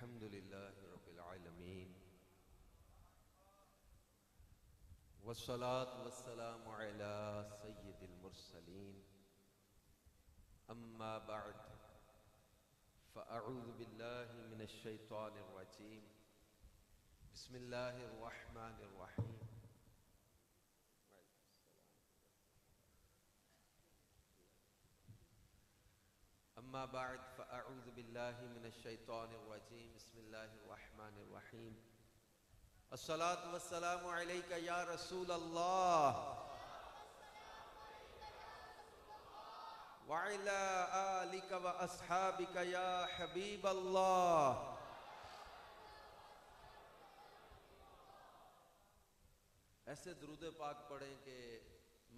अल्हम्दुलिल्लाहि रब्बिल आलमीन वस्सलातु वस्सलामु अला सय्यिदिल मुरसलीन अम्मा बअद फ़अऊज़ु बिल्लाहि मिनश शैतानिर रजीम बिस्मिल्लाहिर रहमानिर रहीम अम्मा बअद फ़अऊज़ु बिल्लाहि मिनश शैतानिर रजीम बिस्मिल्लाहिर रहमानिर रहीम अस्सलातु वस्सलामु अलैका या रसूल अल्लाह व अला आलिका व अस्हाबिका या हबीब अल्लाह। ऐसे दुरूद पाक पढ़ें कि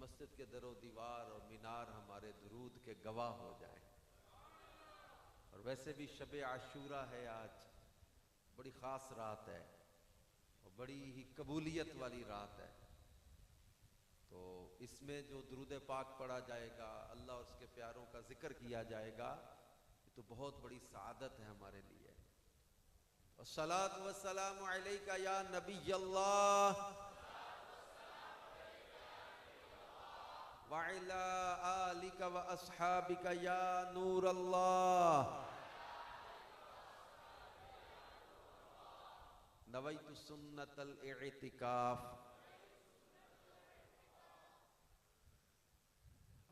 मस्जिद के दरो दीवार और मीनार हमारे दुरूद के गवाह हो जाएं। और वैसे भी शब आशूरा है, आज बड़ी ख़ास रात है और बड़ी ही कबूलियत वाली रात है। तो इसमें जो दुरूद पाक पढ़ा जाएगा, अल्लाह और उसके प्यारों का जिक्र किया जाएगा, ये तो बहुत बड़ी सआदत है हमारे लिए। अस्सलातु वस्सलामु अलैका या नबी अल्लाह व अला आलिका व अस्हाबिका या नूर अल्लाह। नवैतु सुन्नतल इतिकाफ।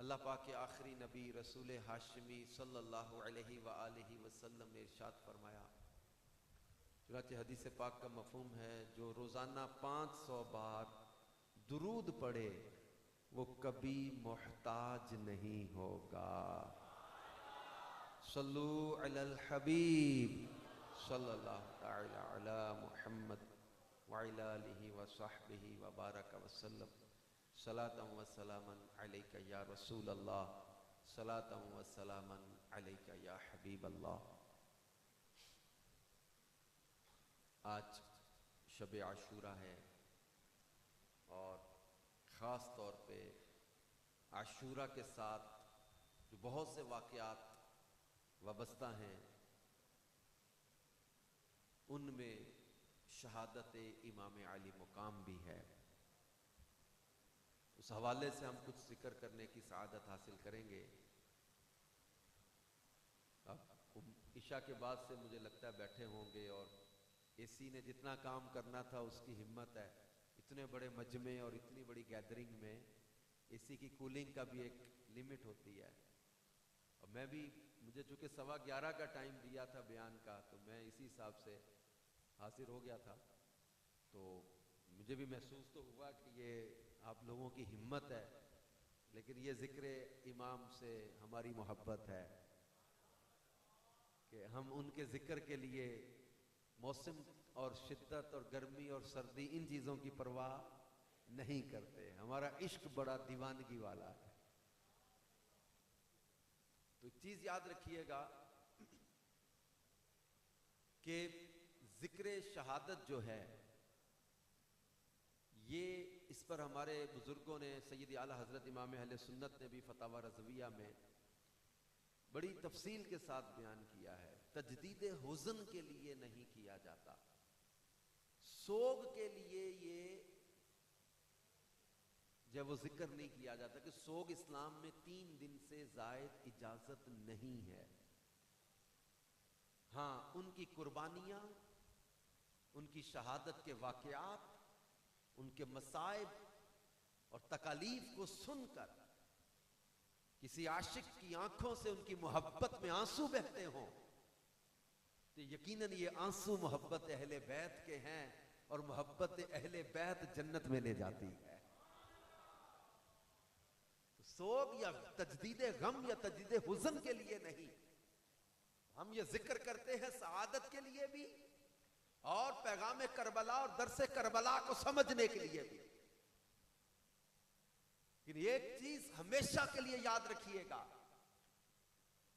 अल्लाह पाक के आखिरी नबी रसूल हाशिमी सल्लल्लाहु अलैहि व आलिहि वसल्लम ने इरशाद फरमाया, चुनांचे हदीस पाक का मफहूम है, जो रोज़ाना 500 बार दुरूद पढ़े वो कभी मोहताज नहीं होगा। सल्लू अलल हबीब सल्लल्लाहु तआला अला मुहम्मद व अला आलिहि व सहबिहि व बारक वसल्लम। सलातम व सलामन अलैका या रसूल अल्लाह, सलातम व सलामन अलैका या हबीब अल्लाह। आज शब आशूरा है और ख़ास तौर पे आशूरा के साथ जो बहुत से वाक़यात वाबस्ता हैं, उनमें शहादत इमाम अली मुकाम भी है। उस हवाले से हम कुछ जिक्र करने की सआदत हासिल करेंगे। अब इशा के बाद से मुझे लगता है बैठे होंगे और एसी ने जितना काम करना था उसकी हिम्मत है। इतने बड़े मजमे और इतनी बड़ी गैदरिंग में एसी की कूलिंग का भी एक लिमिट होती है। और मैं भी, मुझे चूँकि 11:15 का टाइम दिया था बयान का, तो मैं इसी हिसाब से हाजिर हो गया था। तो मुझे भी महसूस तो हुआ कि ये आप लोगों की हिम्मत है, लेकिन ये ज़िक्र इमाम से हमारी मोहब्बत है कि हम उनके ज़िक्र के लिए मौसम और शिद्दत और गर्मी और सर्दी, इन चीज़ों की परवाह नहीं करते। हमारा इश्क बड़ा दीवानगी वाला है। तो एक चीज़ याद रखिएगा कि ज़िक्र शहादत जो है, ये इस पर हमारे बुजुर्गों ने, सैयद आला हज़रत इमाम अहले सुन्नत ने भी फतावा रज़विया में बड़ी तफसील के साथ बयान किया है। तजदीद हुज़न के लिए नहीं किया जाता, सोग के लिए ये जब वो जिक्र नहीं किया जाता कि सोग इस्लाम में 3 दिन से ज़ायद इजाजत नहीं है। हाँ, उनकी कुर्बानियां, उनकी शहादत के वाक़यात, उनके मसाइब और तकालीफ को सुनकर किसी आशिक की आंखों से उनकी मोहब्बत में आंसू बहते हों, तो यकीनन ये आंसू मोहब्बत अहले बैत के हैं और मोहब्बत अहले बैत जन्नत में ले जाती है। तो सोग या तजदीद गम या तजदीद हुज़न के लिए नहीं, हम ये जिक्र करते हैं सआदत के लिए भी और पैगाम करबला और दरसे करबला को समझने के लिए भी। लेकिन एक चीज हमेशा के लिए याद रखिएगा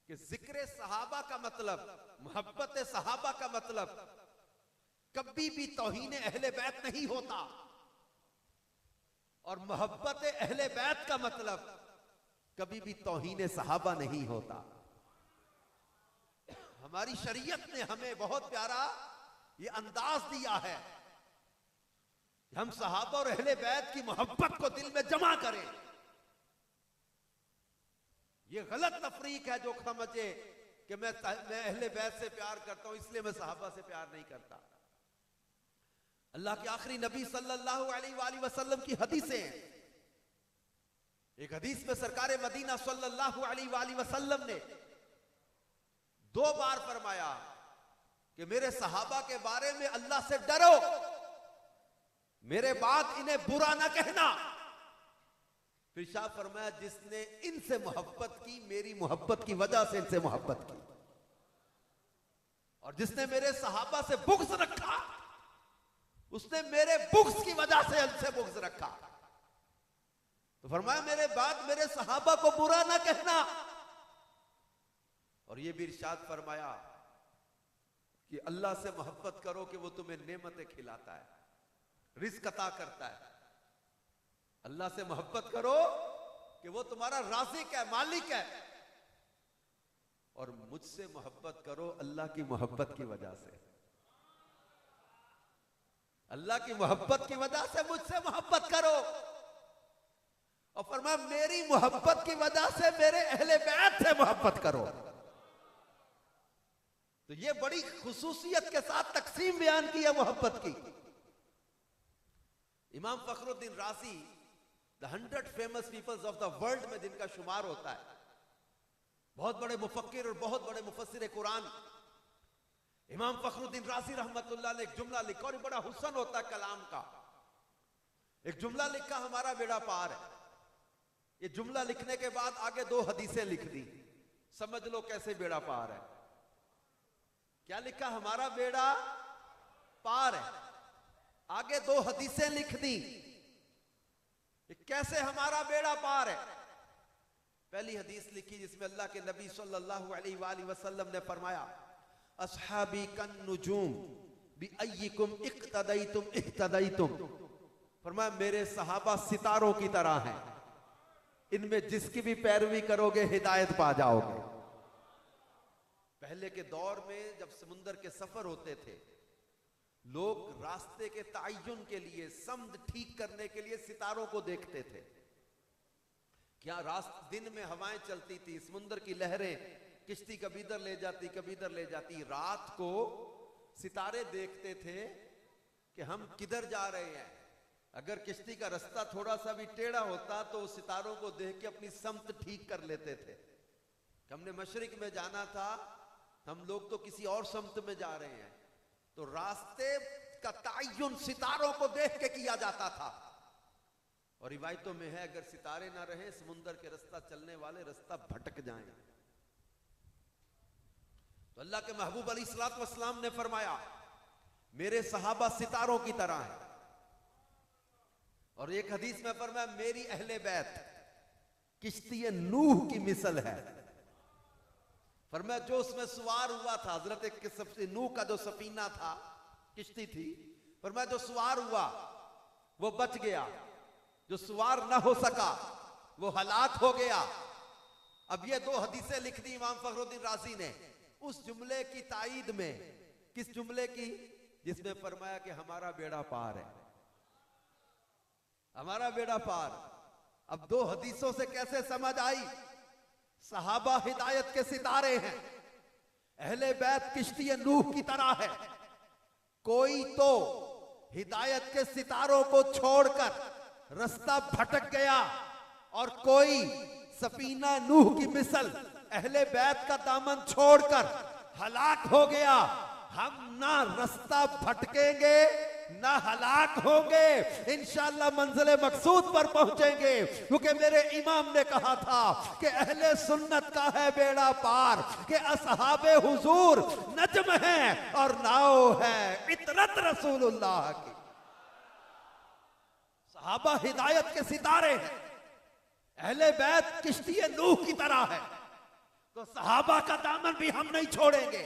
कि जिक्र सहाबा का मतलब, मोहब्बत सहाबा का मतलब कभी भी तौहीन अहले बैत नहीं होता, और मोहब्बत अहले बैत का मतलब कभी भी तौहीन सहाबा नहीं होता। हमारी शरीयत ने हमें बहुत प्यारा ये अंदाज दिया है, हम सहाबा और अहले बैत की मोहब्बत को दिल में जमा करें। ये गलत तफरीक है जो समझे कि मैं अहले बैत से प्यार करता हूं इसलिए मैं सहाबा से प्यार नहीं करता। अल्लाह के आखिरी नबी सल्लल्लाहु अलैहि वसल्लम की हदीसें हैं। एक हदीस में सरकार मदीना सल्लल्लाहु अलैहि वसल्लम ने 2 बार फरमाया कि मेरे सहाबा के बारे में अल्लाह से डरो, मेरे बाद इन्हें बुरा ना कहना। फिर शाह फरमाया जिसने इनसे मोहब्बत की मेरी मोहब्बत की वजह से इनसे मोहब्बत की, और जिसने मेरे सहाबा से बुग़्ज़ रखा उसने मेरे बुग़्ज़ की वजह से इनसे बुग़्ज़ रखा। तो फरमाया मेरे बाद मेरे सहाबा को बुरा ना कहना। और ये भी इरशाद फरमाया कि अल्लाह से मोहब्बत करो कि वो तुम्हें नेमतें खिलाता है, रिज़्क़ अता करता है। अल्लाह से मोहब्बत करो कि वो तुम्हारा राज़िक है, मालिक है। और मुझसे मोहब्बत करो अल्लाह की मोहब्बत की वजह से, अल्लाह की मोहब्बत की वजह से मुझसे मोहब्बत करो। और फरमाया मेरी मोहब्बत की वजह से मेरे अहले बैत से मोहब्बत करो। तो ये बड़ी खुसूसियत के साथ तकसीम बयान की है मोहब्बत की। इमाम Fakhruddin Razi the 100 famous peoples of the world में जिनका शुमार होता है, बहुत बड़े मुफक्किर और बहुत बड़े मुफस्सिर कुरान इमाम फखरुद्दीन राज़ी रहमतुल्लाह ने एक जुमला लिखा, और बड़ा हुस्न होता है कलाम का। एक जुमला लिखा हमारा बेड़ा पार है। ये जुमला लिखने के बाद आगे 2 हदीसें लिख दी, समझ लो कैसे बेड़ा पार है। क्या लिखा? हमारा बेड़ा पार है। आगे 2 हदीसें लिख दी, कैसे हमारा बेड़ा पार है। पहली हदीस लिखी जिसमें अल्लाह के नबी सल्लल्लाहु अलैहि वसल्लम ने फरमाया अस्हाबी कन नुजूम बि अय्यिकुम इक्तदैतुम इhtदैतुम। फरमाया मेरे सहाबा सितारों की तरह हैं, इनमें जिसकी भी पैरवी करोगे हिदायत पा जाओगे। पहले के दौर में जब समुंदर के सफर होते थे, लोग रास्ते के तय्युन के लिए, समझ ठीक करने के लिए सितारों को देखते थे। क्या दिन में हवाएं चलती थी, समुंदर की लहरें, किश्ती कभी इधर ले जाती कभी इधर ले जाती। रात को सितारे देखते थे कि हम किधर जा रहे हैं। अगर किश्ती का रास्ता थोड़ा सा भी टेढ़ा होता तो उस सितारों को देख के अपनी समत ठीक कर लेते थे। हमने मशरिक में जाना था, हम लोग तो किसी और समत में जा रहे हैं, तो रास्ते का तय्युन सितारों को देख के किया जाता था। और रिवायतों में है अगर सितारे ना रहे समुंदर के रास्ता चलने वाले रास्ता भटक जाएं। तो अल्लाह के महबूब अलैहिस्सलातु वस्सलाम ने फरमाया मेरे सहाबा सितारों की तरह हैं। और एक हदीस में फरमाया मेरी अहले बैत किश्ती नूह की मिसल है। फरमाया जो उसमें सवार हुआ था, हजरत नूह का जो सफीना था, किश्ती थी, फरमाया जो सवार हुआ वो बच गया, जो सवार ना हो सका वो हलाक हो गया। अब ये 2 हदीसें लिख दी इमाम फखरुद्दीन राज़ी ने उस जुमले की ताईद में। किस जुमले की? जिसमें फरमाया कि हमारा बेड़ा पार है, हमारा बेड़ा पार। अब 2 हदीसों से कैसे समझ आई? सहाबा हिदायत के सितारे हैं, अहले बैत किश्ती नूह की तरह है। कोई तो हिदायत के सितारों को छोड़कर रास्ता भटक गया और कोई सफीना नूह की मिसल अहले बैत का दामन छोड़कर हलाक हो गया। हम ना रास्ता भटकेंगे ना हलाक होंगे, इंशाअल्लाह मंजिल मकसूद पर पहुंचेंगे। क्योंकि मेरे इमाम ने कहा था कि अहले सुन्नत का है बेड़ा पार, कि असहाबे हुजूर नजम है और नाव है इतरत रसूलुल्लाह की। सहाबा हिदायत के सितारे हैं, अहले बैत किश्ती नूह की तरह है। तो सहाबा का दामन भी हम नहीं छोड़ेंगे,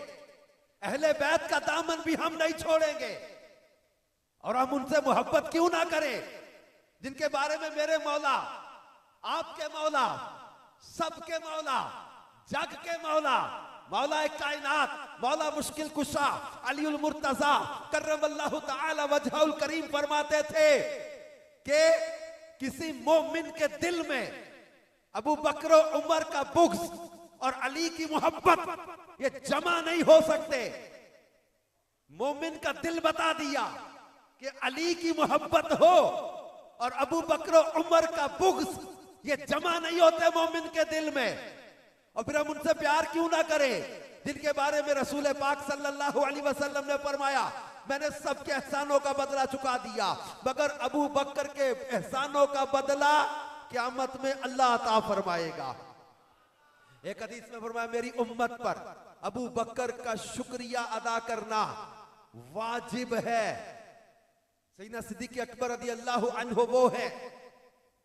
अहले बैत का दामन भी हम नहीं छोड़ेंगे। और हम उनसे मोहब्बत क्यों ना करें जिनके बारे में मेरे मौला, आपके मौला, सबके मौला, जग के मौला मौला कायनात, मौला मुश्किल कुशा अलीउल मुर्तजा कर्रमल्लाहु ताला वजहुल करीम फरमाते थे कि किसी मोमिन के दिल में अबू बकर उमर का बुग़्ज़ और अली की मोहब्बत ये जमा नहीं हो सकते। मोमिन का दिल बता दिया कि अली की मोहब्बत हो और अबू बकर उमर का बुग़्ज़ ये जमा नहीं होते मोमिन के दिल में। और फिर हम उनसे प्यार क्यों ना करें जिनके बारे में रसूल पाक सल्लल्लाहु अलैहि वसल्लम ने फरमाया मैंने सबके एहसानों का बदला चुका दिया मगर अबू बकर के एहसानों का बदला क़यामत में अल्लाह अता फरमाएगा। एक हदीस में फरमाया मेरी उम्मत पर अबू बकर का शुक्रिया अदा करना वाजिब है। सैयदना सिद्दीक़ अकबर रज़ी अल्लाहु अन्हु वो है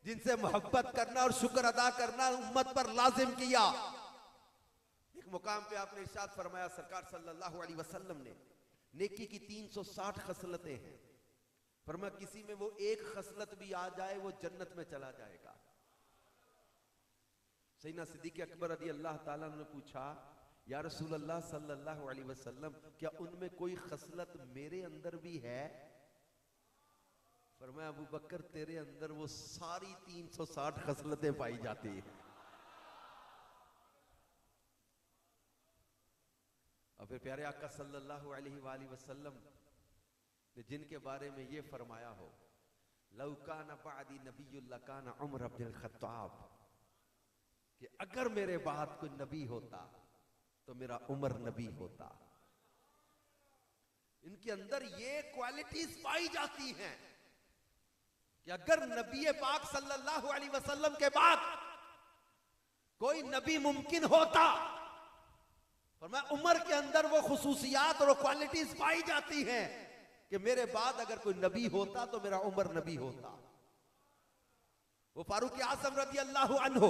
जिनसे मोहब्बत करना और शुक्र अदा करना उम्मत पर लाजिम किया। एक मुकाम पे आपने इरशाद फरमाया सरकार सल्लल्लाहु अलैहि वसल्लम ने नेकी की 360 खसलतें हैं, फरमाया किसी में वो एक खसलत भी आ जाए वो जन्नत में चला जाएगा। सैयदना सिद्दीक़ अकबर रज़ी अल्लाह ताला ने पूछा या रसूल अल्लाह सल्लल्लाहु अलैहि वसल्लम क्या उनमें कोई खसलत मेरे अंदर भी है? फरमाया अबू बकर तेरे अंदर वो सारी 360 खसलतें पाई जाती है। और फिर प्यारे आका सल्लल्लाहु अलैहि वसल्लम ने जिनके बारे में ये फरमाया हो लौ काना बादी नबियुल लकाना उमर इब्नुल खत्ताब, कि अगर मेरे बाद कोई नबी होता तो मेरा उमर नबी होता। इनके अंदर ये क्वालिटीज पाई जाती हैं कि अगर नबी पाक सल्लल्लाहु अलैहि वसल्लम के बाद कोई नबी मुमकिन होता और मैं उमर के अंदर वो खुसूसियात और क्वालिटीज पाई जाती हैं कि मेरे बाद अगर कोई नबी होता तो मेरा उमर नबी होता। वो फारूक आज़म रज़ी अल्लाहु अन्हु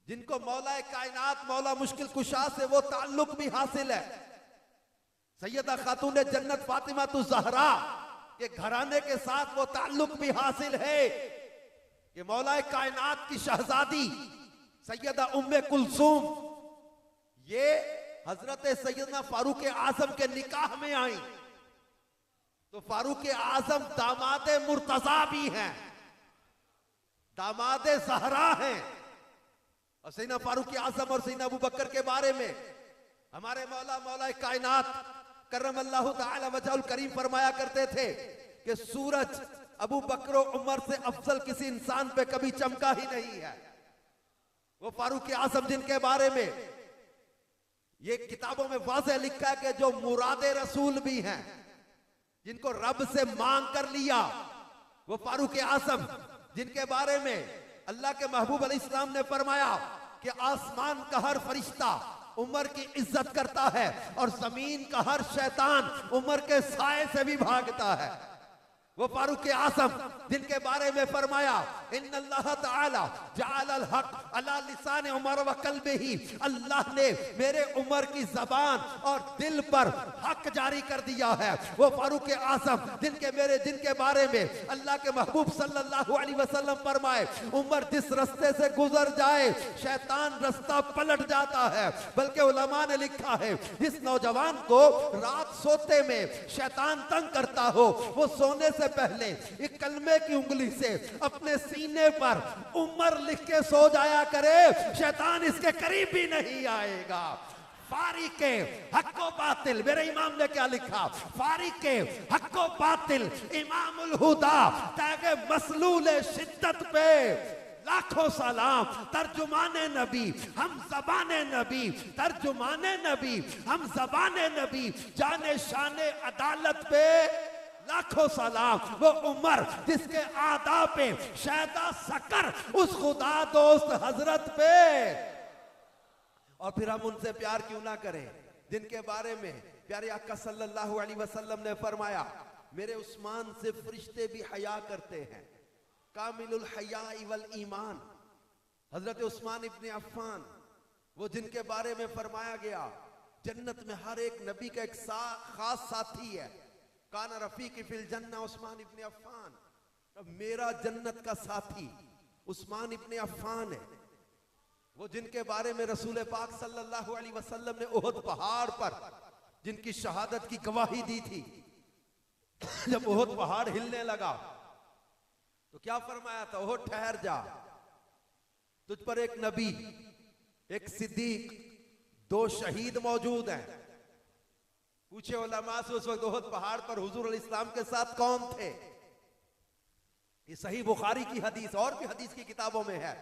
जिनको मौला कायनात मौला मुश्किल कुशा से वो ताल्लुक भी हासिल है। सैयदा खातून जन्नत फातिमा तु ज़हरा के घराने के साथ वो ताल्लुक भी हासिल है कि मौला कायनात की शहजादी सैयदा उम्मे कुलसूम ये हजरत सैयदना फारूक आजम के निकाह में आई तो फारूक आजम दामादे मुर्तजा भी हैं, दामादे ज़हरा हैं। और सैयदना फारूक आजम और सैयदना अबू बकर के बारे में हमारे मौला कायनात कर्रमल्लाहु ताला वजहुल करीम फरमाया करते थे कि सूरज अबू बकर उमर से अफजल किसी इंसान पे कभी चमका ही नहीं है। वो फारूक आजम जिनके बारे में ये किताबों में वाज़ेह लिखा है कि जो मुरादे रसूल भी हैं, जिनको रब से मांग कर लिया, वो फारूक आजम जिनके बारे में अल्लाह के महबूब अलैहिस्सलाम ने फरमाया कि आसमान का हर फरिश्ता उमर की इज्जत करता है और जमीन का हर शैतान उमर के साए से भी भागता है। वो फारूक आज़म जिनके बारे में फरमाया इन्नल्लाह ताला जअलल हक अला लिसान उमर व कल्बिही, अल्लाह ने मेरे उमर की जबान और दिल पर हक जारी कर दिया है। वो फारूक आज़म जिनके बारे में अल्लाह के महबूब सल्लल्लाहु अलैहि वसल्लम फरमाए उमर जिस रास्ते से गुजर जाए शैतान रास्ता पलट जाता है। बल्कि उलमा ने लिखा है जिस नौजवान को रात सोते में शैतान तंग करता हो वो सोने से पहले एक कलमे की उंगली से अपने सीने पर उमर लिख के सो जाया करे, शैतान इसके करीब भी नहीं आएगा। फारिके हक्को बातिल, मेरे इमाम ने क्या लिखा, फारिके हक्को बातिल इमामुल हुदा ताकि मसलूल शिद्दत पे लाखों सलाम, तर्जुमाने नबी हम ज़बाने नबी, तर्जुमाने नबी हम ज़बाने नबी, जाने शाने अदालत पे लाखों सलाम। वो उमर जिसके आदा पे शैदा सकर उस खुदा दोस्त हजरत पे। और फिर हम उनसे प्यार क्यों ना करें जिनके बारे में प्यारे आका सल्लल्लाहु अलैहि वसल्लम ने फरमाया मेरे उस्मान से फरिश्ते भी हया करते हैं, कामिलुल हया वल ईमान। हजरत उस्मान इब्ने अफ़्फ़ान वो जिनके बारे में फरमाया गया जन्नत में हर एक नबी का एक खास साथी है। काना रफीकी फिल जन्ना उस्मान इब्ने अफ़्फ़ान, अब मेरा जन्नत का साथी उस्मान इब्ने अफ़्फ़ान है। वो जिनके बारे में रसूल पाक सल्लल्लाहु अलैहि वसल्लम ने उहद पहाड़ पर जिनकी शहादत की गवाही दी थी, जब उहद पहाड़ हिलने लगा तो क्या फरमाया था? उहद ठहर जा, तुझ पर एक नबी, एक सिद्दीक, 2 शहीद मौजूद हैं। पूछे उलमा से उस वक्त उहद पहाड़ पर हुजूर अलैहि सलाम के साथ कौन थे? ये सही बुखारी की हदीस, और भी हदीस की किताबों में है।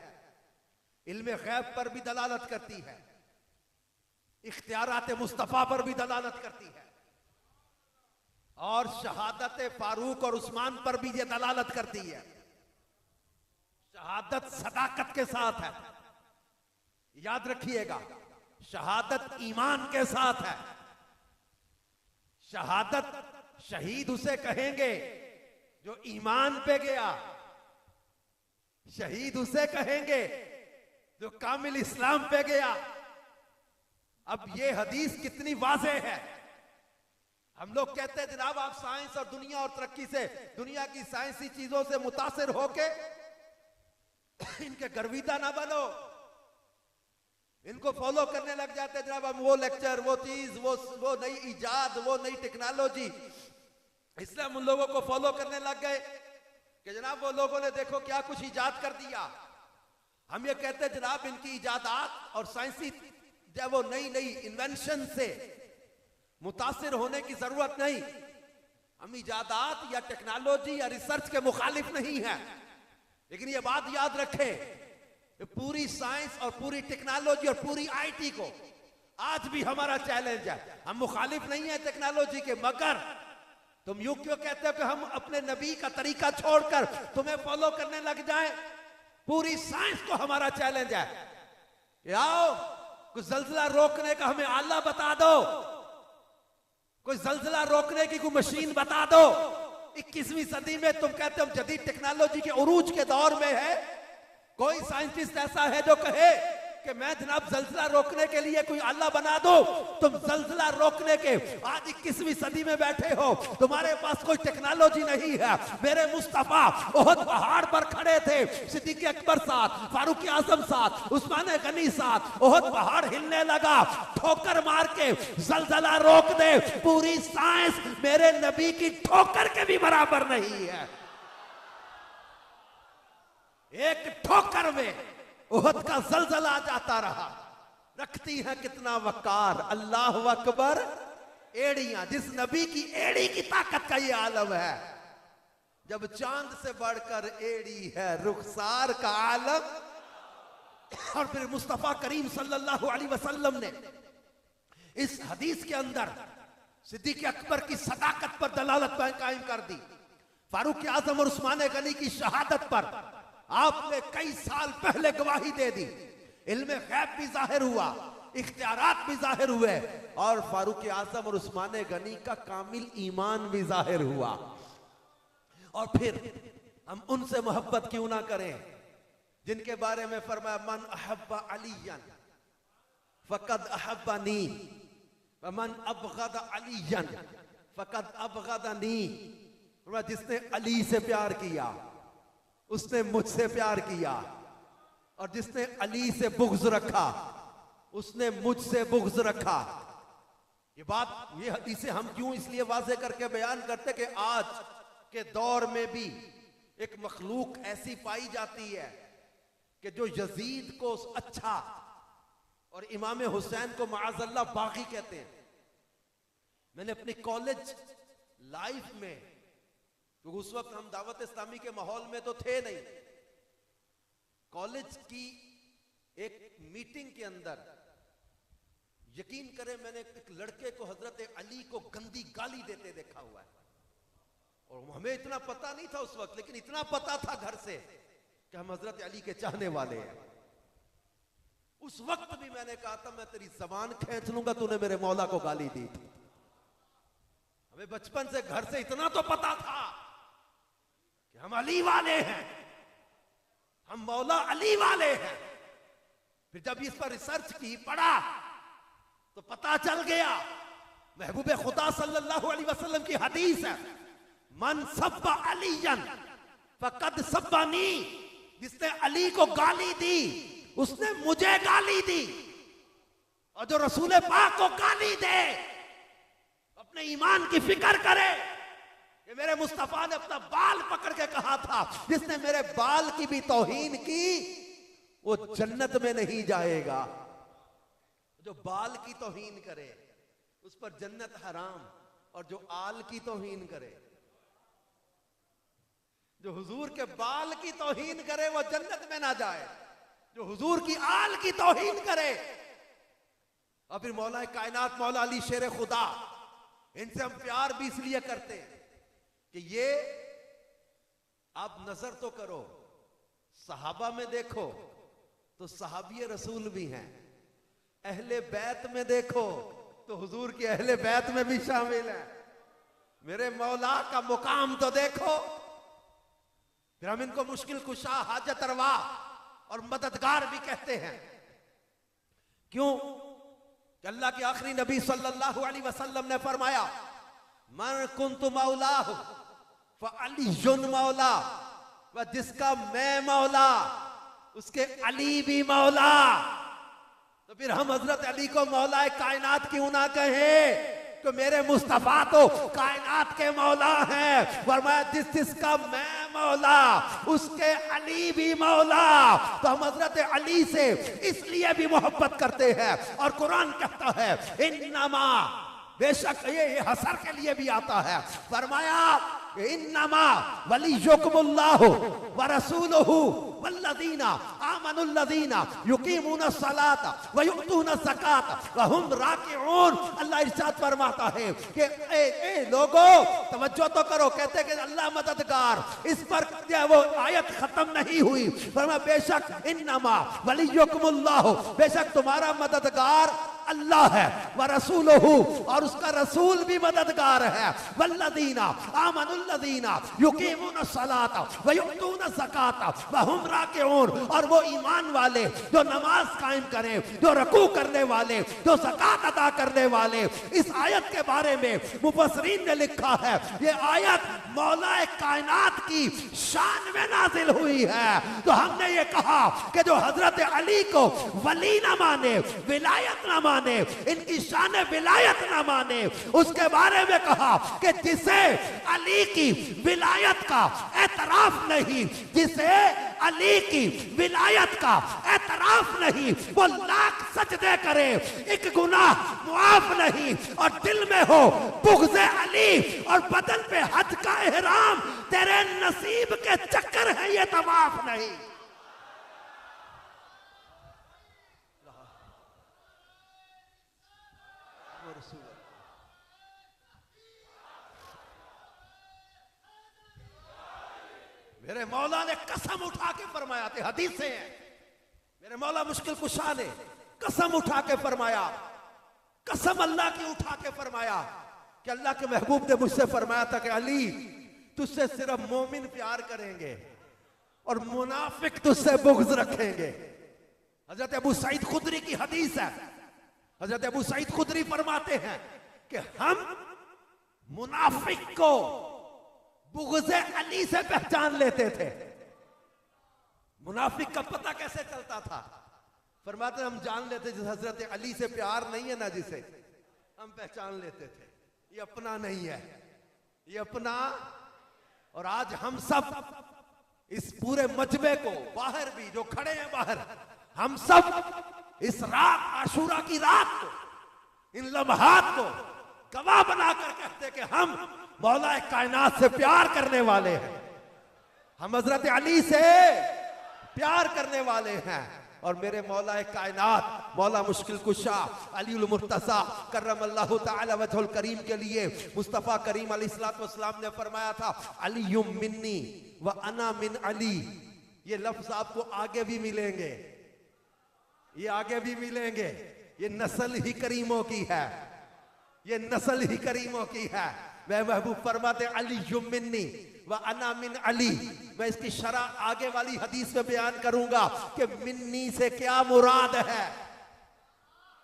इल्मे गैब पर भी दलालत करती है, इख्तियारात मुस्तफा पर भी दलालत करती है, और शहादत फारूक और उस्मान पर भी ये दलालत करती है। शहादत सदाकत के साथ है, याद रखिएगा। शहादत ईमान के साथ है। शहादत शहीद उसे कहेंगे जो ईमान पे गया, शहीद उसे कहेंगे जो कामिल इस्लाम पे गया। अब ये हदीस कितनी वाज़ेह है। हम लोग कहते हैं जनाब आप साइंस और दुनिया और तरक्की से, दुनिया की साइंसी चीजों से मुतासिर होके इनके गर्विदा ना बनो, इनको फॉलो करने लग जाते हैं। जनाब हम वो लेक्चर, वो चीज, वो नई इजाद, वो नई टेक्नोलॉजी, इसलिए हम उन लोगों को फॉलो करने लग गए कि जनाब वो लोगों ने देखो क्या कुछ इजाद कर दिया। हम ये कहते हैं जनाब इनकी इजादात और साइंसी जब वो नई नई इन्वेंशन से मुतासिर होने की जरूरत नहीं। हम इजादात या टेक्नोलॉजी या रिसर्च के मुखालिफ नहीं है, लेकिन ये बात याद रखें, पूरी साइंस और पूरी टेक्नोलॉजी और पूरी आईटी को आज भी हमारा चैलेंज है। हम मुखालिफ नहीं है टेक्नोलॉजी के, मगर तुम यूं क्यों कहते हो कि हम अपने नबी का तरीका छोड़कर तुम्हें फॉलो करने लग जाएं? पूरी साइंस को हमारा चैलेंज है कि आओ कुछ जल्जला रोकने का हमें आला बता दो, कोई जल्जला रोकने की कोई मशीन बता दो। 21वीं सदी में तुम कहते हो हम जदीद टेक्नोलॉजी के उरूज के दौर में है। कोई साइंटिस्ट ऐसा है जो कहे कि मैं जनाब जल्जला रोकने के लिए कोई अल्लाह बना दो? तुम जल्जला रोकने के आज 21वीं सदी में बैठे हो, तुम्हारे पास कोई टेक्नोलॉजी नहीं है। मेरे मुस्तफा उहद पहाड़ पर खड़े थे, सिद्दीक अकबर साथ, फारूक आजम साथ, उस्मान गनी साथ। उहद पहाड़ हिलने लगा, ठोकर मार के जल्जला रोक दे। पूरी साइंस मेरे नबी की ठोकर के भी बराबर नहीं है। एक ठोकर में उहद का जलजला जाता रहा। रखती है कितना वकार, अल्लाह अकबर। एड़ियां, जिस नबी की एड़ी की ताकत का ये आलम है। जब चांद से बढ़कर एड़ी है रुखसार का आलम। और फिर मुस्तफा करीम सल्लल्लाहु अलैहि वसल्लम ने इस हदीस के अंदर सिद्दीक अकबर की सदाकत पर दलालत कायम कर दी। फारूक आजम और उस्मान गनी की शहादत पर आपने कई साल पहले गवाही दे दी। इल्मे गैब भी जाहिर हुआ, इख्तियारात भी जाहिर हुए, और फारूक आजम और उस्मान गनी का कामिल ईमान भी जाहिर हुआ। और फिर हम उनसे मोहब्बत क्यों ना करें जिनके बारे में फरमाया मन अहब्बा अलीयन फकद अहब्बानी व मन अबगद अलीयन फकद अबगदनी। जिसने अली से प्यार किया उसने मुझसे प्यार किया, और जिसने अली से बुग़्ज़ रखा उसने मुझसे बुग़्ज़ रखा। ये बात, ये हदीसें हम क्यों इसलिए वाज़े करके बयान करते कि आज के दौर में भी एक मखलूक ऐसी पाई जाती है कि जो यजीद को अच्छा और इमाम हुसैन को माअज़ल्लाह बागी कहते हैं। मैंने अपनी कॉलेज लाइफ में, तो उस वक्त हम दावत इस्लामी के माहौल में तो थे नहीं, कॉलेज की एक मीटिंग के अंदर यकीन करें मैंने एक लड़के को हजरत अली को गंदी गाली देते देखा हुआ है। और हमें इतना पता नहीं था उस वक्त, लेकिन इतना पता था घर से कि हम हजरत अली के चाहने वाले हैं। उस वक्त भी मैंने कहा था मैं तेरी जबान खींच लूंगा, तूने मेरे मौला को गाली दी थी। हमें बचपन से घर से इतना तो पता था कि हम अली वाले हैं, हम मौला अली वाले हैं। फिर जब इस पर रिसर्च की, पढ़ा, तो पता चल गया महबूब खुदा सल्लल्लाहु अलैहि वसल्लम की हदीस है, मन सब्बा अलीयन फकद सब्बानी। जिसने अली को गाली दी उसने मुझे गाली दी, और जो रसूल पाक को गाली दे अपने ईमान की फिक्र करे कि मेरे मुस्तफा ने अपना बाल पकड़ के कहा था, जिसने मेरे बाल की भी तौहीन की वो जन्नत में नहीं जाएगा। जो बाल की तौहीन करे उस पर जन्नत हराम, और जो आल की तौहीन करे, जो हुजूर के बाल की तौहीन करे वो जन्नत में ना जाए, जो हुजूर की आल की तौहीन करे। और फिर मौला कायनात मौला अली शेर खुदा, इनसे हम प्यार भी इसलिए करते हैं कि ये आप नजर तो करो, सहाबा में देखो तो सहाबी रसूल भी हैं, अहले बैत में देखो तो हुजूर की अहले बैत में भी शामिल है। मेरे मौला का मुकाम तो देखो। फिर हम इनको मुश्किल कुशा, हाजत रवा और मददगार भी कहते हैं। क्यों? कि अल्लाह के आखिरी नबी सल्लल्लाहु अलैहि वसल्लम ने फरमाया, मन कुन्तु मौलाहु फअलियुन मौला, वह जिसका मैं मौला उसके अली भी मौला। तो फिर हम हजरत अली को मौला कायनात क्यों ना कहें? तो मेरे मुस्तफा तो कायनात के मौला हैं। फरमाया जिसका मैं मौला उसके अली भी मौला। तो हम हजरत अली से इसलिए भी मोहब्बत करते हैं। और कुरान कहता है इन्नमा, बेशक ये हसर के लिए भी आता है, फरमाया इन्नमा वलियुकुमुल्लाहु व रसूलुहु वल्लज़ीना आमनुल्लज़ीना युकीमूना सलाता व युतूना ज़काता व हुम राकिऊन। अल्लाह इरशाद फरमाता है कि ए लोगों तवज्जो तो करो। कहते कि अल्लाह मददगार, इस पर वो आयत खत्म नहीं हुई। फरमाया बेशक इन्नमा वलियुकुमुल्लाहु, बेशक तुम्हारा मददगार अल्लाह है, व रसूलुहु, और उसका रसूल भी मददगार है, वल्लज़ीना आमनुल्लज़ीना युकीमूना सलाता व युतूना ज़काता व हुम राकिऊन, और वो ईमान वाले जो नमाज कायम करें, जो रकू करने वाले, जो ज़कात अदा करने वाले। इस आयत के बारे में मुफस्सिरीन ने लिखा है ये आयत मौला कायनात की शान में नाजिल हुई है। तो हमने ये कहा कि जो हजरत अली को वली न माने, विलायत न माने, इनकी शान विलायत न माने, उसके बारे में कहा कि जिसे अली की विलायत का एतराफ नहीं, जिसे अली की विलायत का एतराफ नहीं, वो लाख सजदे करे एक गुनाह मुआफ नहीं। और दिल में हो बुग़्ज़े अली और बदन पे हज का एहराम, तेरे नसीब के चक्कर है ये तवाफ नहीं। मेरे मौला ने कसम उठा के फरमाया थे, हदीस से है, मेरे मौला मुश्किल कुशा ने कसम उठा के फरमाया, कसम अल्लाह की उठा के फरमाया कि अल्लाह के महबूब ने मुझसे फरमाया था कि अली तुझसे सिर्फ मोमिन प्यार करेंगे और मुनाफिक तुझसे बुग़्ज़ रखेंगे। हजरत अबू सईद खुदरी की हदीस है। हजरत अबू सईद खुदरी फरमाते हैं कि हम मुनाफिक को बुग़्ज़े अली से पहचान लेते थे। मुनाफिक का पता कैसे चलता था? फरमाते हम जान लेते जिस हजरत अली से प्यार नहीं है ना, जिसे हम पहचान लेते थे ये अपना नहीं है, ये अपना। और आज हम सब इस पूरे मजमे को, बाहर भी जो खड़े हैं बाहर, हम सब इस रात आशूरा की रात को, इन लम्हात को गवाह बनाकर कहते कि हम मौला कायनात से प्यार करने वाले हैं, हम हजरत अली से प्यार करने वाले हैं। और मेरे मौला कायनात मौला मुश्किल कुशा अलीउल मुर्तज़ा करमल्लाहु तआला वजहुल करीम के लिए मुस्तफ़ा करीम अलैहिस्सलातु वस्सलाम ने फरमाया था अलीयुम मिन्नी व अना मिन अली। ये लफ्ज आपको आगे भी मिलेंगे, ये आगे भी मिलेंगे। ये नस्ल ही करीमों की है, ये नस्ल ही करीमों की है। मैं महबूब फरमाते अलीयुम मिन्नी व अना मिन अली। मैं इसकी शरह आगे वाली हदीस में बयान करूंगा कि मिन्नी से क्या मुराद है,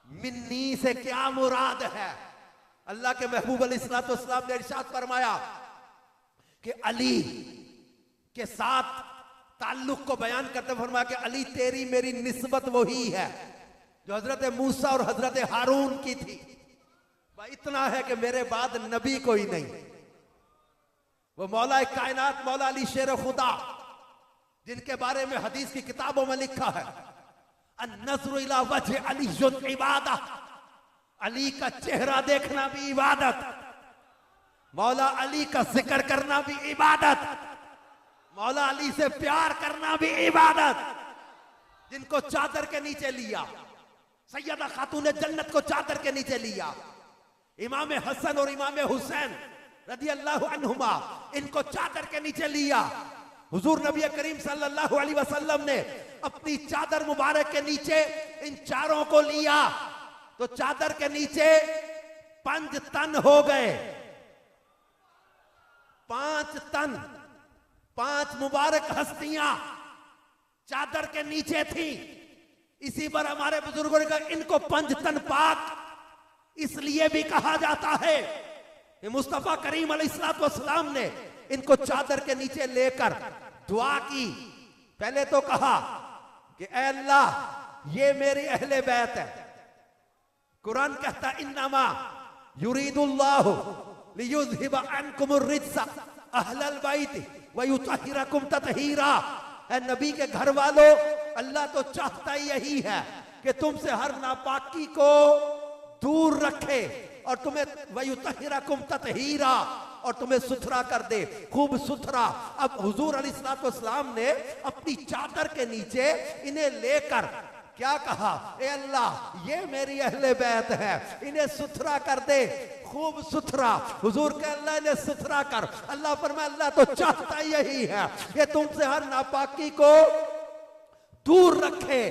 मिन्नी से क्या मुराद है। अल्लाह के महबूब अलैहिस्सलातु वस्सलाम ने इरशाद फरमाया कि अली के साथ ताल्लुक को बयान करते फरमाया कि अली तेरी मेरी निस्बत वही है जो हजरत मूसा और हजरत हारून की थी। वह इतना है कि मेरे बाद नबी कोई नहीं। वो मौला कायनात मौला अली शेर खुदा, जिनके बारे में हदीस की किताबों में लिखा है अन्नज़्रु इला वजह अली इबादत, अली का चेहरा देखना भी इबादत, मौला अली का जिक्र करना भी इबादत, मौला अली से प्यार करना भी इबादत। जिनको चादर के नीचे लिया, सैयदा खातून जन्नत को चादर के नीचे लिया, इमाम हसन और इमाम हुसैन रदी अल्लाह अन्हुमा, इनको चादर के नीचे लिया। हुजूर नबी करीम सल्लल्लाहु अलैहि वसल्लम ने अपनी चादर मुबारक के नीचे इन चारों को लिया तो चादर के नीचे 5 तन हो गए। 5 तन, 5 मुबारक हस्तियां चादर के नीचे थी। इसी पर हमारे बुजुर्गों ने कहा इनको 5 तन पाक इसलिए भी कहा जाता है कि मुस्तफा करीम अलैहिस्सलाम ने इनको चादर के नीचे लेकर दुआ की। पहले तो कहा कि ऐ अल्लाह ये मेरी अहले बैत है। कुरान कहता इन्नमा युरीदुल्लाहु लियुज़हिबा अन्कुमुर रिज्सा अहलल बैत व युतहिरकुम ततहीरा। ऐ नबी के घर वालों, अल्लाह तो चाहता ही यही है कि तुमसे हर नापाकी को दूर रखे और तुम्हें वयुतहिरकुम ततहीरा, और तुम्हें सुथरा कर दे, खूब सुथरा। अब हुजूर अलैहिस्सलाम ने अपनी चादर के नीचे इन्हें लेकर क्या कहा, ए अल्लाह ये मेरी अहले बैत है, इन्हें सुथरा कर दे, खूब सुथरा। हुजूर के अल्लाह ने सुथरा कर। अल्लाह फरमाया अल्लाह तो चाहता यही है कि तुमसे हर नापाकी को दूर रखे,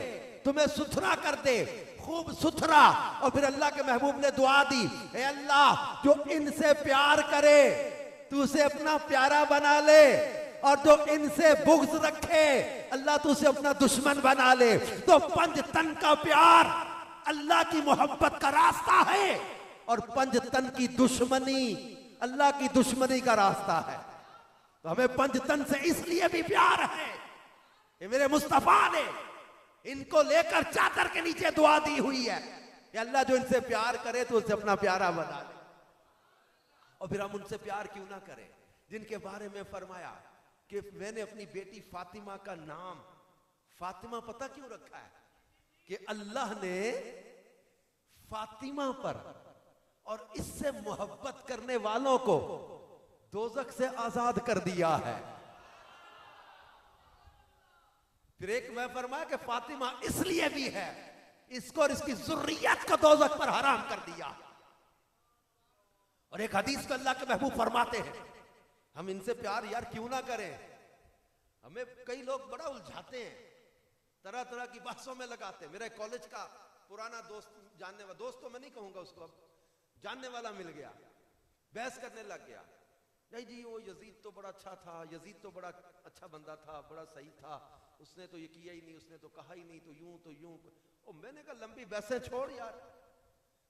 तुम्हें सुथरा कर दे, खूब सुथरा। और फिर अल्लाह के महबूब ने दुआ दी, ए अल्लाह जो इनसे प्यार करे तू उसे अपना प्यारा बना ले, और जो इनसे बुग़्ज़ रखे अल्लाह तू उसे अपना दुश्मन बना ले। तो 5 तन का प्यार अल्लाह की मोहब्बत का रास्ता है और 5 तन की दुश्मनी अल्लाह की दुश्मनी का रास्ता है। तो हमें 5 तन से इसलिए भी प्यार है कि मेरे मुस्तफा ने इनको लेकर चादर के नीचे दुआ दी हुई है कि अल्लाह जो इनसे प्यार करे तो उसे अपना प्यारा बना ले। और फिर हम उनसे प्यार क्यों ना करें जिनके बारे में फरमाया कि मैंने अपनी बेटी फातिमा का नाम फातिमा पता क्यों रखा है कि अल्लाह ने फातिमा पर और इससे मोहब्बत करने वालों को दोज़ख से आजाद कर दिया है। फिर एक मैं फरमाया कि फातिमा इसलिए भी है, इसको और इसकी ज़ुर्रियत को दोज़ख पर हराम कर दिया। और एक हदीस को अल्लाह के महबूब फरमाते हैं हम इनसे प्यार यार क्यों ना करें। हमें कई लोग बड़ा उलझाते हैं, तरह तरह की बहसों में लगाते हैं। मेरा कॉलेज का पुराना दोस्त, जानने वाला दोस्त तो मैं नहीं कहूंगा उसको, जानने वाला मिल गया, बहस करने लग गया, नहीं जी वो यजीद तो बड़ा अच्छा था, यजीद तो बड़ा अच्छा बंदा था, बड़ा सही था, उसने तो ये किया ही नहीं, उसने तो कहा ही नहीं, तो यूं। और मैंने कहा लंबी बहसें छोड़ यार,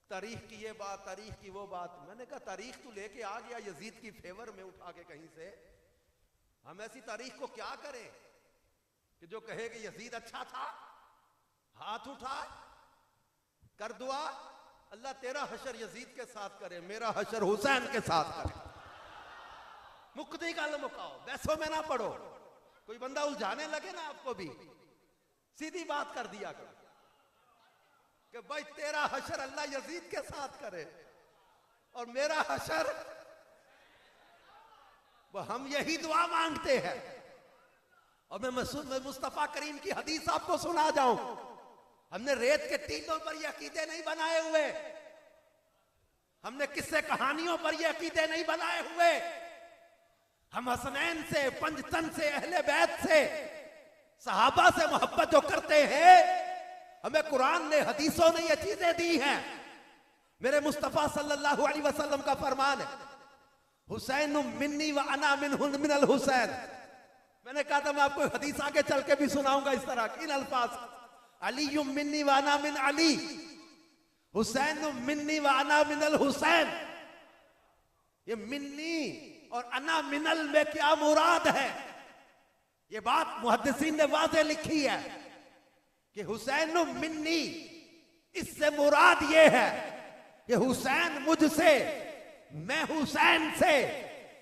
तारीख की ये बात, तारीख की वो बात। मैंने कहा तारीख तू लेके आ गया यजीद की फेवर में उठा के कहीं से, हम ऐसी तारीख को क्या करें कि जो कहे कि यजीद अच्छा था, हाथ उठा कर दुआ, अल्लाह तेरा हशर यजीद के साथ करे, मेरा हशर हुसैन के साथ करे। मुक्ति का मुकाओ, बहसों में ना पड़ो। कोई बंदा उलझाने लगे ना आपको भी, सीधी बात कर दिया करो कि भाई तेरा हशर अल्लाह यजीद के साथ करे और मेरा हशर, वो हम यही दुआ मांगते हैं। और मैं मुस्तफा करीम की हदीस आपको सुना जाऊं, हमने रेत के टीलों पर ये अकीदे नहीं बनाए हुए, हमने किस्से कहानियों पर ये अकीदे नहीं बनाए हुए। हम हसनैन से, पंजतन से, अहले बैत से, सहाबा से मोहब्बत जो करते हैं, हमें कुरान ने, हदीसों ने ये चीजें दी हैं। मेरे मुस्तफा सल्लल्लाहु अलैहि वसल्लम का फरमान है, हुसैन मिन्नी व अना मिनल हुसैन। मैंने कहा था मैं आपको हदीस आगे चल के भी सुनाऊंगा इस तरह इन अल्फाज, अली मिन्नी व अना मिन अली, हुसैन मिन्नी व अना मिनल हुसैन। ये मिन्नी और अना मिनल में क्या मुराद है, ये बात मुहद्दिसीन ने वाज़े लिखी है कि हुसैन मिन्नी, इससे मुराद ये है कि हुसैन मुझसे, मैं हुसैन से,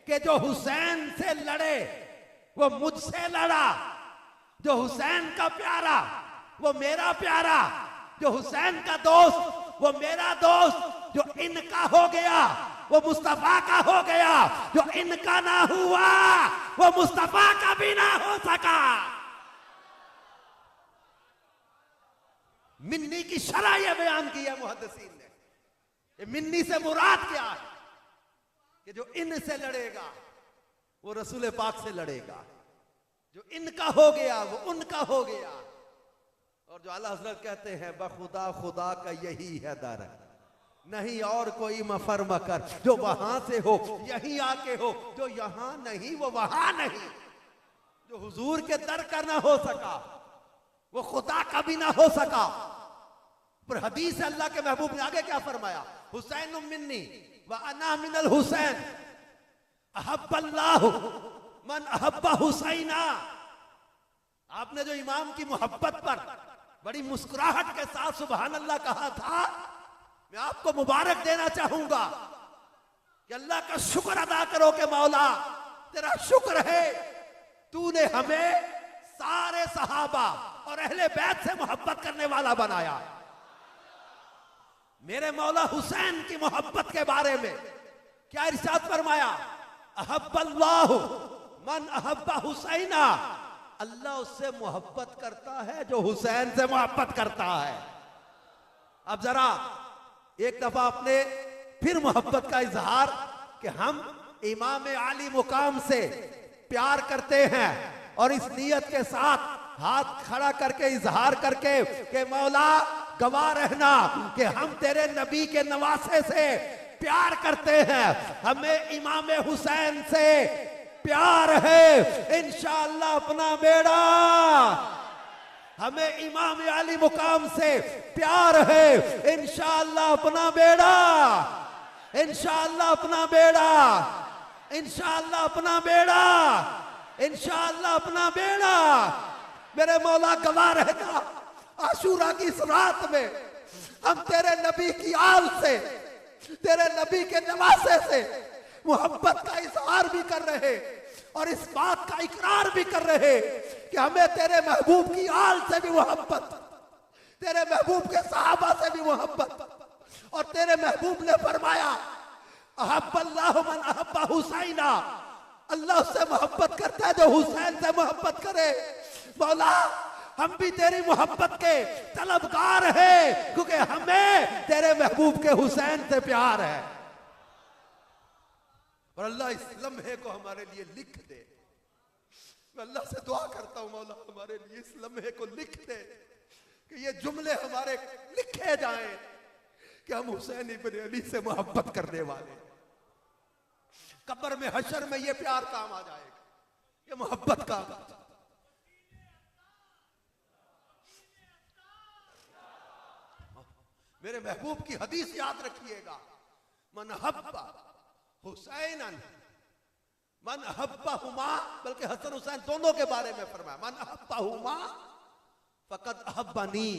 कि जो हुसैन से लड़े वो मुझसे लड़ा, जो हुसैन का प्यारा वो मेरा प्यारा, जो हुसैन का दोस्त वो मेरा दोस्त, जो इनका हो गया वो मुस्तफा का हो गया, जो इनका ना हुआ वो मुस्तफा का भी ना हो सका। मिन्नी की शरह यह बयान की है मुहद्दिसीन ने। ये मिन्नी से मुराद क्या है कि जो इनसे लड़ेगा वो रसूल पाक से लड़ेगा, जो इनका हो गया वो उनका हो गया। और जो आला हज़रत कहते हैं बखुदा खुदा का यही है दर, नहीं और कोई मफर मकर, जो वहां से हो यहीं आके हो, जो यहां नहीं वो वहां नहीं। जो हुजूर के दर का ना हो सका वो खुदा का भी ना हो सका। पर हदीस है अल्लाह के महबूब ने आगे क्या फरमाया, हुसैन मिन्नी व अना मिनल हुसैन अहब्बल्लाहु मन अहब्बा हुसैना। आपने जो इमाम की मोहब्बत पर बड़ी मुस्कुराहट के साथ सुभान अल्लाह कहा था, मैं आपको मुबारक देना चाहूंगा कि अल्लाह का शुक्र अदा करो कि मौला तेरा शुक्र है तूने हमें सारे सहाबा और अहले बैत से मोहब्बत करने वाला बनाया। मेरे मौला हुसैन की मोहब्बत के बारे में क्या इरशाद फरमाया, अहब्बल्लाहु मन अहब्बा हुसैना, अल्लाह उससे मोहब्बत करता है जो हुसैन से मोहब्बत करता है। अब जरा एक दफा अपने फिर मोहब्बत का इजहार कि हम इमाम आली मुकाम से प्यार करते हैं और इस नियत के साथ हाथ खड़ा करके इजहार करके कि मौला गवाह रहना कि हम तेरे नबी के नवासे से प्यार करते हैं, हमें इमाम हुसैन से प्यार है, इंशाअल्लाह अपना बेड़ा। हमें इमाम आली मुकाम से प्यार है, इंशाअल्लाह अपना बेड़ा, इंशाअल्लाह अपना बेड़ा, इंशाअल्लाह अपना बेड़ा, इंशाअल्लाह अपना बेड़ा। मेरे मौला गवाह रहना, आशूरा की इस रात में हम तेरे नबी की आल से, तेरे नबी के नवासे से मोहब्बत का इजहार भी कर रहे और इस बात का इकरार भी कर रहे कि हमें तेरे महबूब की आल से भी मोहब्बत, तेरे महबूब के सहाबा से भी मोहब्बत। और तेरे महबूब ने फरमाया अहब्बल्लाहु मन अहब्बा हुसैना, अल्लाह उससे मोहब्बत करता है जो हुसैन से मोहब्बत करे। मौला हम भी तेरी मोहब्बत के तलबगार हैं क्योंकि हमें तेरे महबूब के हुसैन से प्यार है। और अल्लाह इस लम्हे को हमारे लिए लिख दे। मैं अल्लाह से दुआ करता हूं मौला हमारे लिए इस लम्हे को लिख दे कि ये जुमले हमारे लिखे जाएं कि हम हुसैन इब्न अली से मोहब्बत करने वाले। कब्र में हशर में ये प्यार काम आ जाएगा, ये मोहब्बत काम आ जाएगा। मेरे महबूब की हदीस याद रखिएगा, मन हब्बा हुसैनन मन अहब्बा हुमा, बल्कि हसन हुसैन दोनों के बारे में फरमाया, मन अहब्बा हुमा फकत अहब्बानी,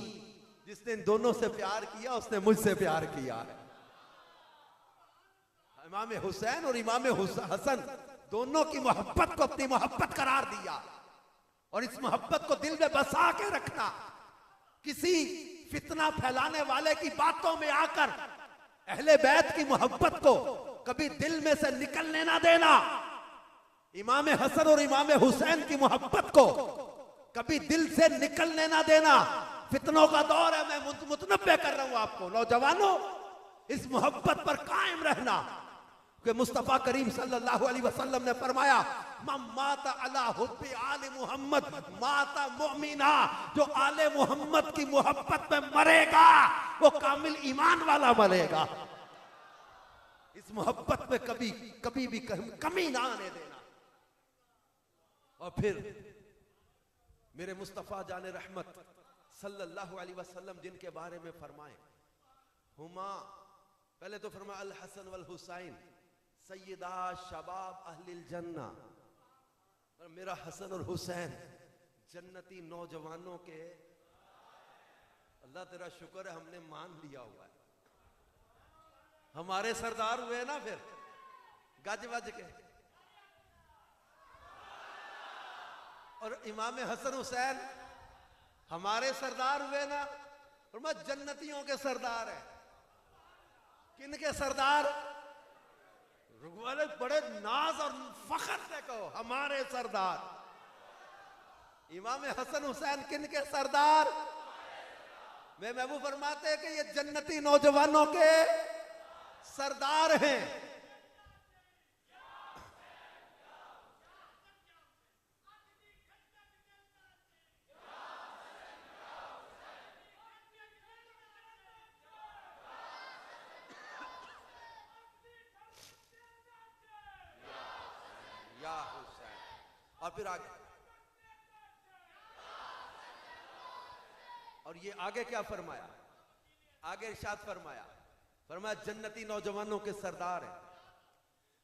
जिसने इन दोनों से प्यार किया उसने मुझसे प्यार किया है। इमाम हुसैन और इमाम हसन दोनों की मोहब्बत को अपनी मोहब्बत करार दिया और इस मोहब्बत को दिल में बसा के रखना। किसी फितना फैलाने वाले की बातों में आकर अहले बैत की मोहब्बत को कभी दिल में से निकलने ना देना। इमाम हसन और इमाम हुसैन की मोहब्बत को कभी दिल से निकलने ना देना। फितनों का दौर है, मैं मुतनब्बे कर रहा हूं आपको नौजवानों, इस मोहब्बत पर कायम रहना कि मुस्तफा करीम सल्लल्लाहु अलैहि वसल्लम ने फरमाया माता अला हुब्बी आले मोहम्मद माता मुमिना, जो आले मोहम्मद की मोहब्बत में मरेगा वो कामिल ईमान वाला मरेगा। इस मोहब्बत में कभी कभी भी कमी ना आने देना। और फिर मेरे मुस्तफा जाने रहमत सल्लल्लाहु अलैहि वसल्लम जिनके बारे में फरमाए, हुमा, पहले तो फरमाया अल हसन वल हुसैन सैयदा शबाब अहलिल जन्ना, और मेरा हसन और हुसैन जन्नती नौजवानों के, अल्लाह तेरा शुक्र है हमने मान लिया हुआ है, हमारे सरदार हुए ना फिर गज वज के। और इमाम हसन हुसैन हमारे सरदार हुए ना, और मैं जन्नतियों के सरदार है। किन के सरदार? बड़े नाज और फख्र से कहो हमारे सरदार। इमाम हसन हुसैन किन के सरदार? मैं महबूब फरमाते हैं कि ये जन्नती नौजवानों के सरदार हैं। या हुसैन। और फिर आगे, और ये आगे क्या फरमाया? आगे इरशाद फरमाया, फरमाया जन्नती नौजवानों के सरदार हैं।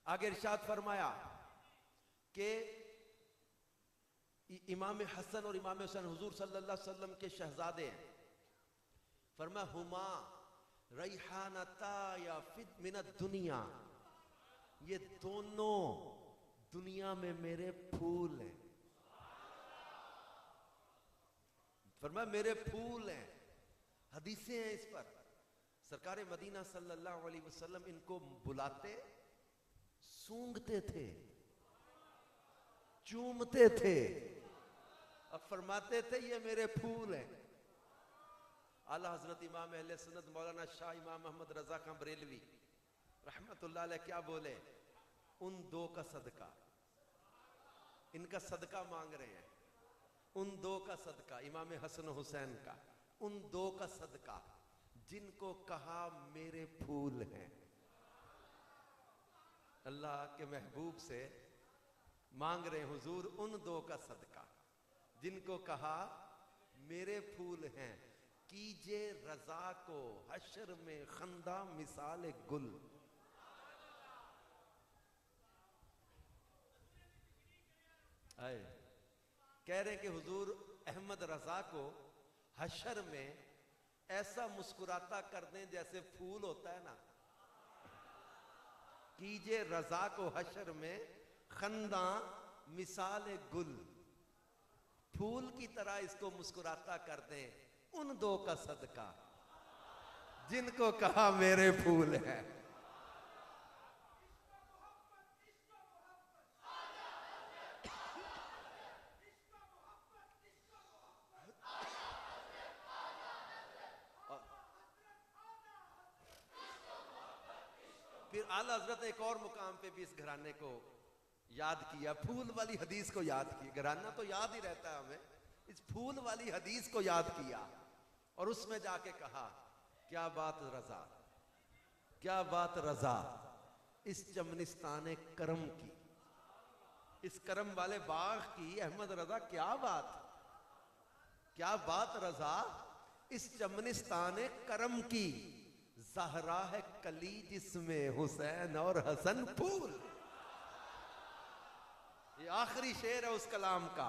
आगे इरशाद फरमाया कि इमाम हसन और इमाम हुसैन हुजूर सल्लल्लाहु अलैहि वसल्लम के शहजादे हैं। फरमाया हुमा रैहानता या फिद मिनत दुनिया, ये दोनों दुनिया में मेरे फूल हैं। फरमाया मेरे फूल हैं। हदीसें हैं इस पर। सरकार मदीना सल्लल्लाहु अलैहि वसल्लम इनको बुलाते, सूंघते थे, चूमते थे, अब फरमाते थे ये मेरे फूल हैं। आला हजरत इमाम अहले सुन्नत मौलाना शाह इमाम मोहम्मद रजा खां बरेलवी रहमतुल्लाह अलैह क्या बोले? उन दो का सदका, इनका सदका मांग रहे हैं। उन दो का सदका, इमाम हसन हुसैन का, उन दो का सदका जिनको कहा मेरे फूल हैं। अल्लाह के महबूब से मांग रहे हैं हुजूर उन दो का सदका जिनको कहा मेरे फूल हैं। कीजे रजा को हश्र में खंदा मिसाल गुल। आए कह रहे कि हुजूर अहमद रजा को हश्र में ऐसा मुस्कुराता कर दें जैसे फूल होता है ना। कीजिए रजा को हश्र में खंदा मिसाल गुल, फूल की तरह इसको मुस्कुराता कर दें। उन दो का सदका जिनको कहा मेरे फूल हैं। फिर आला हजरत एक और मुकाम पे भी इस घराने को याद किया, फूल वाली हदीस को याद की। घराना तो याद ही रहता है हमें, इस फूल वाली हदीस को याद किया और उसमें जाके कहा क्या बात रजा, क्या बात रजा इस चमनिस्तान करम की, इस करम वाले बाग की अहमद रजा, क्या बात, क्या बात रजा इस चमनिस्तान करम की। ज़हरा है कली जिसमें हुसैन और हसन फूल। ये आखिरी शेर है उस कलाम का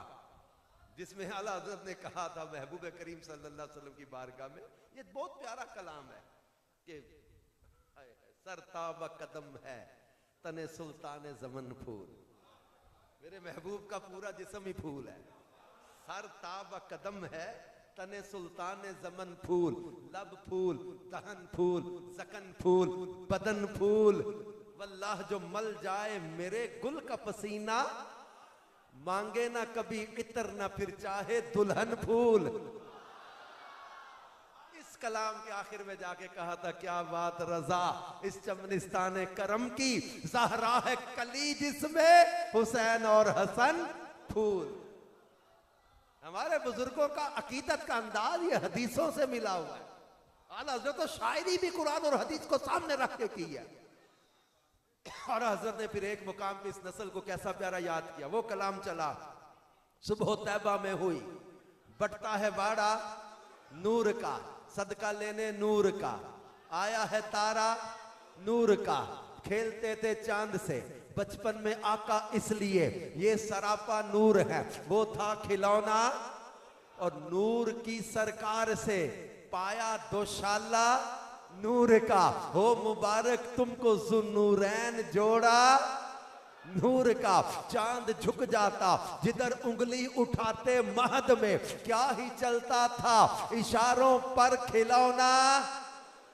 जिसमें आला हज़रत ने कहा था महबूब करीम सल्लल्लाहु अलैहि वसल्लम की बारगाह में। ये बहुत प्यारा कलाम है कि सरताब कदम है तने सुल्तान ज़मन फूल। मेरे महबूब का पूरा जिस्म ही फूल है। सरताब कदम है तने सुल्तान ज़मन फूल, लब फूल, दहन फूल, ज़कन फूल, बदन फूल। वल्लाह जो मल जाए मेरे गुल का पसीना, मांगे ना कभी इतर ना फिर चाहे दुल्हन फूल। इस कलाम के आखिर में जाके कहा था क्या बात रजा इस चमनिस्तान करम की। ज़हरा है कली जिसमें हुसैन और हसन फूल। हमारे बुजुर्गों का अकीदत का अंदाज ये हदीसों से मिला हुआ है। आला हज़रत तो शायरी भी कुरान और हदीस को सामने रख के की है। और हज़रत ने फिर एक मुकाम पे इस नस्ल को कैसा प्यारा याद किया। वो कलाम चला, सुबह तैबा में हुई बटता है बाड़ा नूर का, सदका लेने नूर का, आया है तारा नूर का, खेलते थे चांद से बचपन में आका इसलिए, ये सरापा नूर है, वो था खिलौना और नूर की सरकार से पाया दोशाला नूर का। हो मुबारक तुमको जुन्नूरैन जोड़ा नूर का। चांद झुक जाता जिधर उंगली उठाते महद में, क्या ही चलता था इशारों पर खिलौना।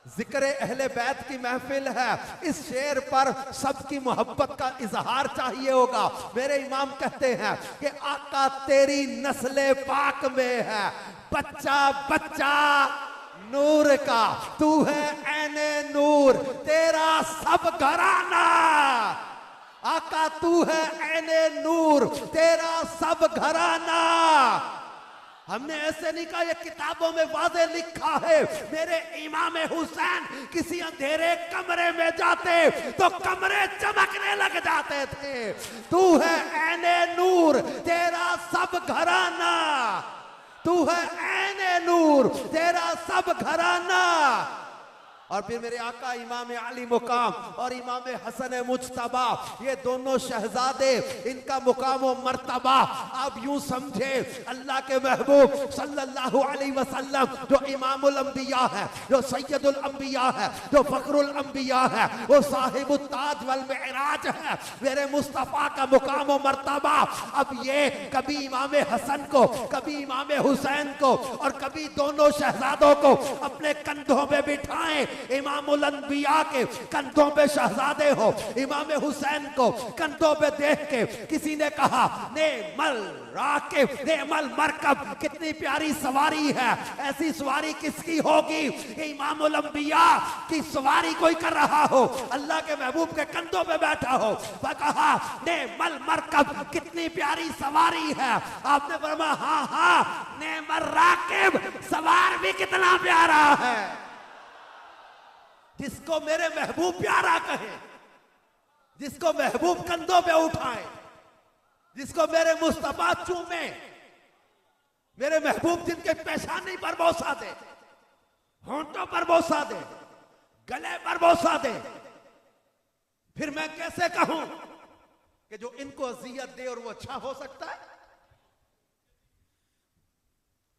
जिक्र अहले बैत की महफिल है, इस शेर पर सबकी मोहब्बत का इजहार चाहिए होगा। मेरे इमाम कहते हैं कि आका तेरी नस्ले पाक में है, बच्चा बच्चा नूर का। तू है ऐने नूर, तेरा सब घराना। आका तू है ऐने नूर, तेरा सब घराना। हमने ऐसे नहीं कहा, ये किताबों में वाज़े लिखा है। मेरे इमाम हुसैन किसी अंधेरे कमरे में जाते तो कमरे चमकने लग जाते थे। तू है ऐने नूर, तेरा सब घराना। तू है ऐने नूर, तेरा सब घराना। और फिर मेरे आका इमाम अली मुकाम और इमाम हसन मुज्तबा, ये दोनों शहजादे, इनका मुकाम व मर्तबा आप यूं समझे, अल्लाह के महबूब सल्लल्लाहु अलैहि वसल्लम जो इमामुल अंबिया है, जो सैयदुल अंबिया है, जो फखरुल अंबिया है, वो साहिबुत ताज वल मिराज है, मेरे मुस्तफा का मुकाम व मर्तबा। अब ये कभी इमाम हसन को, कभी इमाम हुसैन को और कभी दोनों शहजादों को अपने कंधों पे बिठाएं। इमामुल अंबिया के कंधों पे शहजादे हो, इमाम हुसैन को कंधों पे देख के किसी ने कहा नेमल राकिब नेमल मरकब, कितनी प्यारी सवारी है, ऐसी सवारी किसकी होगी कि इमामुल अंबिया की सवारी कोई कर रहा हो, अल्लाह के महबूब के कंधों पे बैठा हो। वह कहा नेमल मरकब, कितनी प्यारी सवारी है। आपने फरमाया हाँ हाँ नेमल राकिब, सवार भी कितना प्यारा है। जिसको मेरे महबूब प्यारा कहे, जिसको महबूब कंधों पे उठाए, जिसको मेरे मुस्तफा चूमे, मेरे महबूब जिनके पेशानी पर बोसा दे, होंठों पर बोसा दे, गले पर बोसा दे, फिर मैं कैसे कहूं कि जो इनको अजियत दे और वो अच्छा हो सकता है।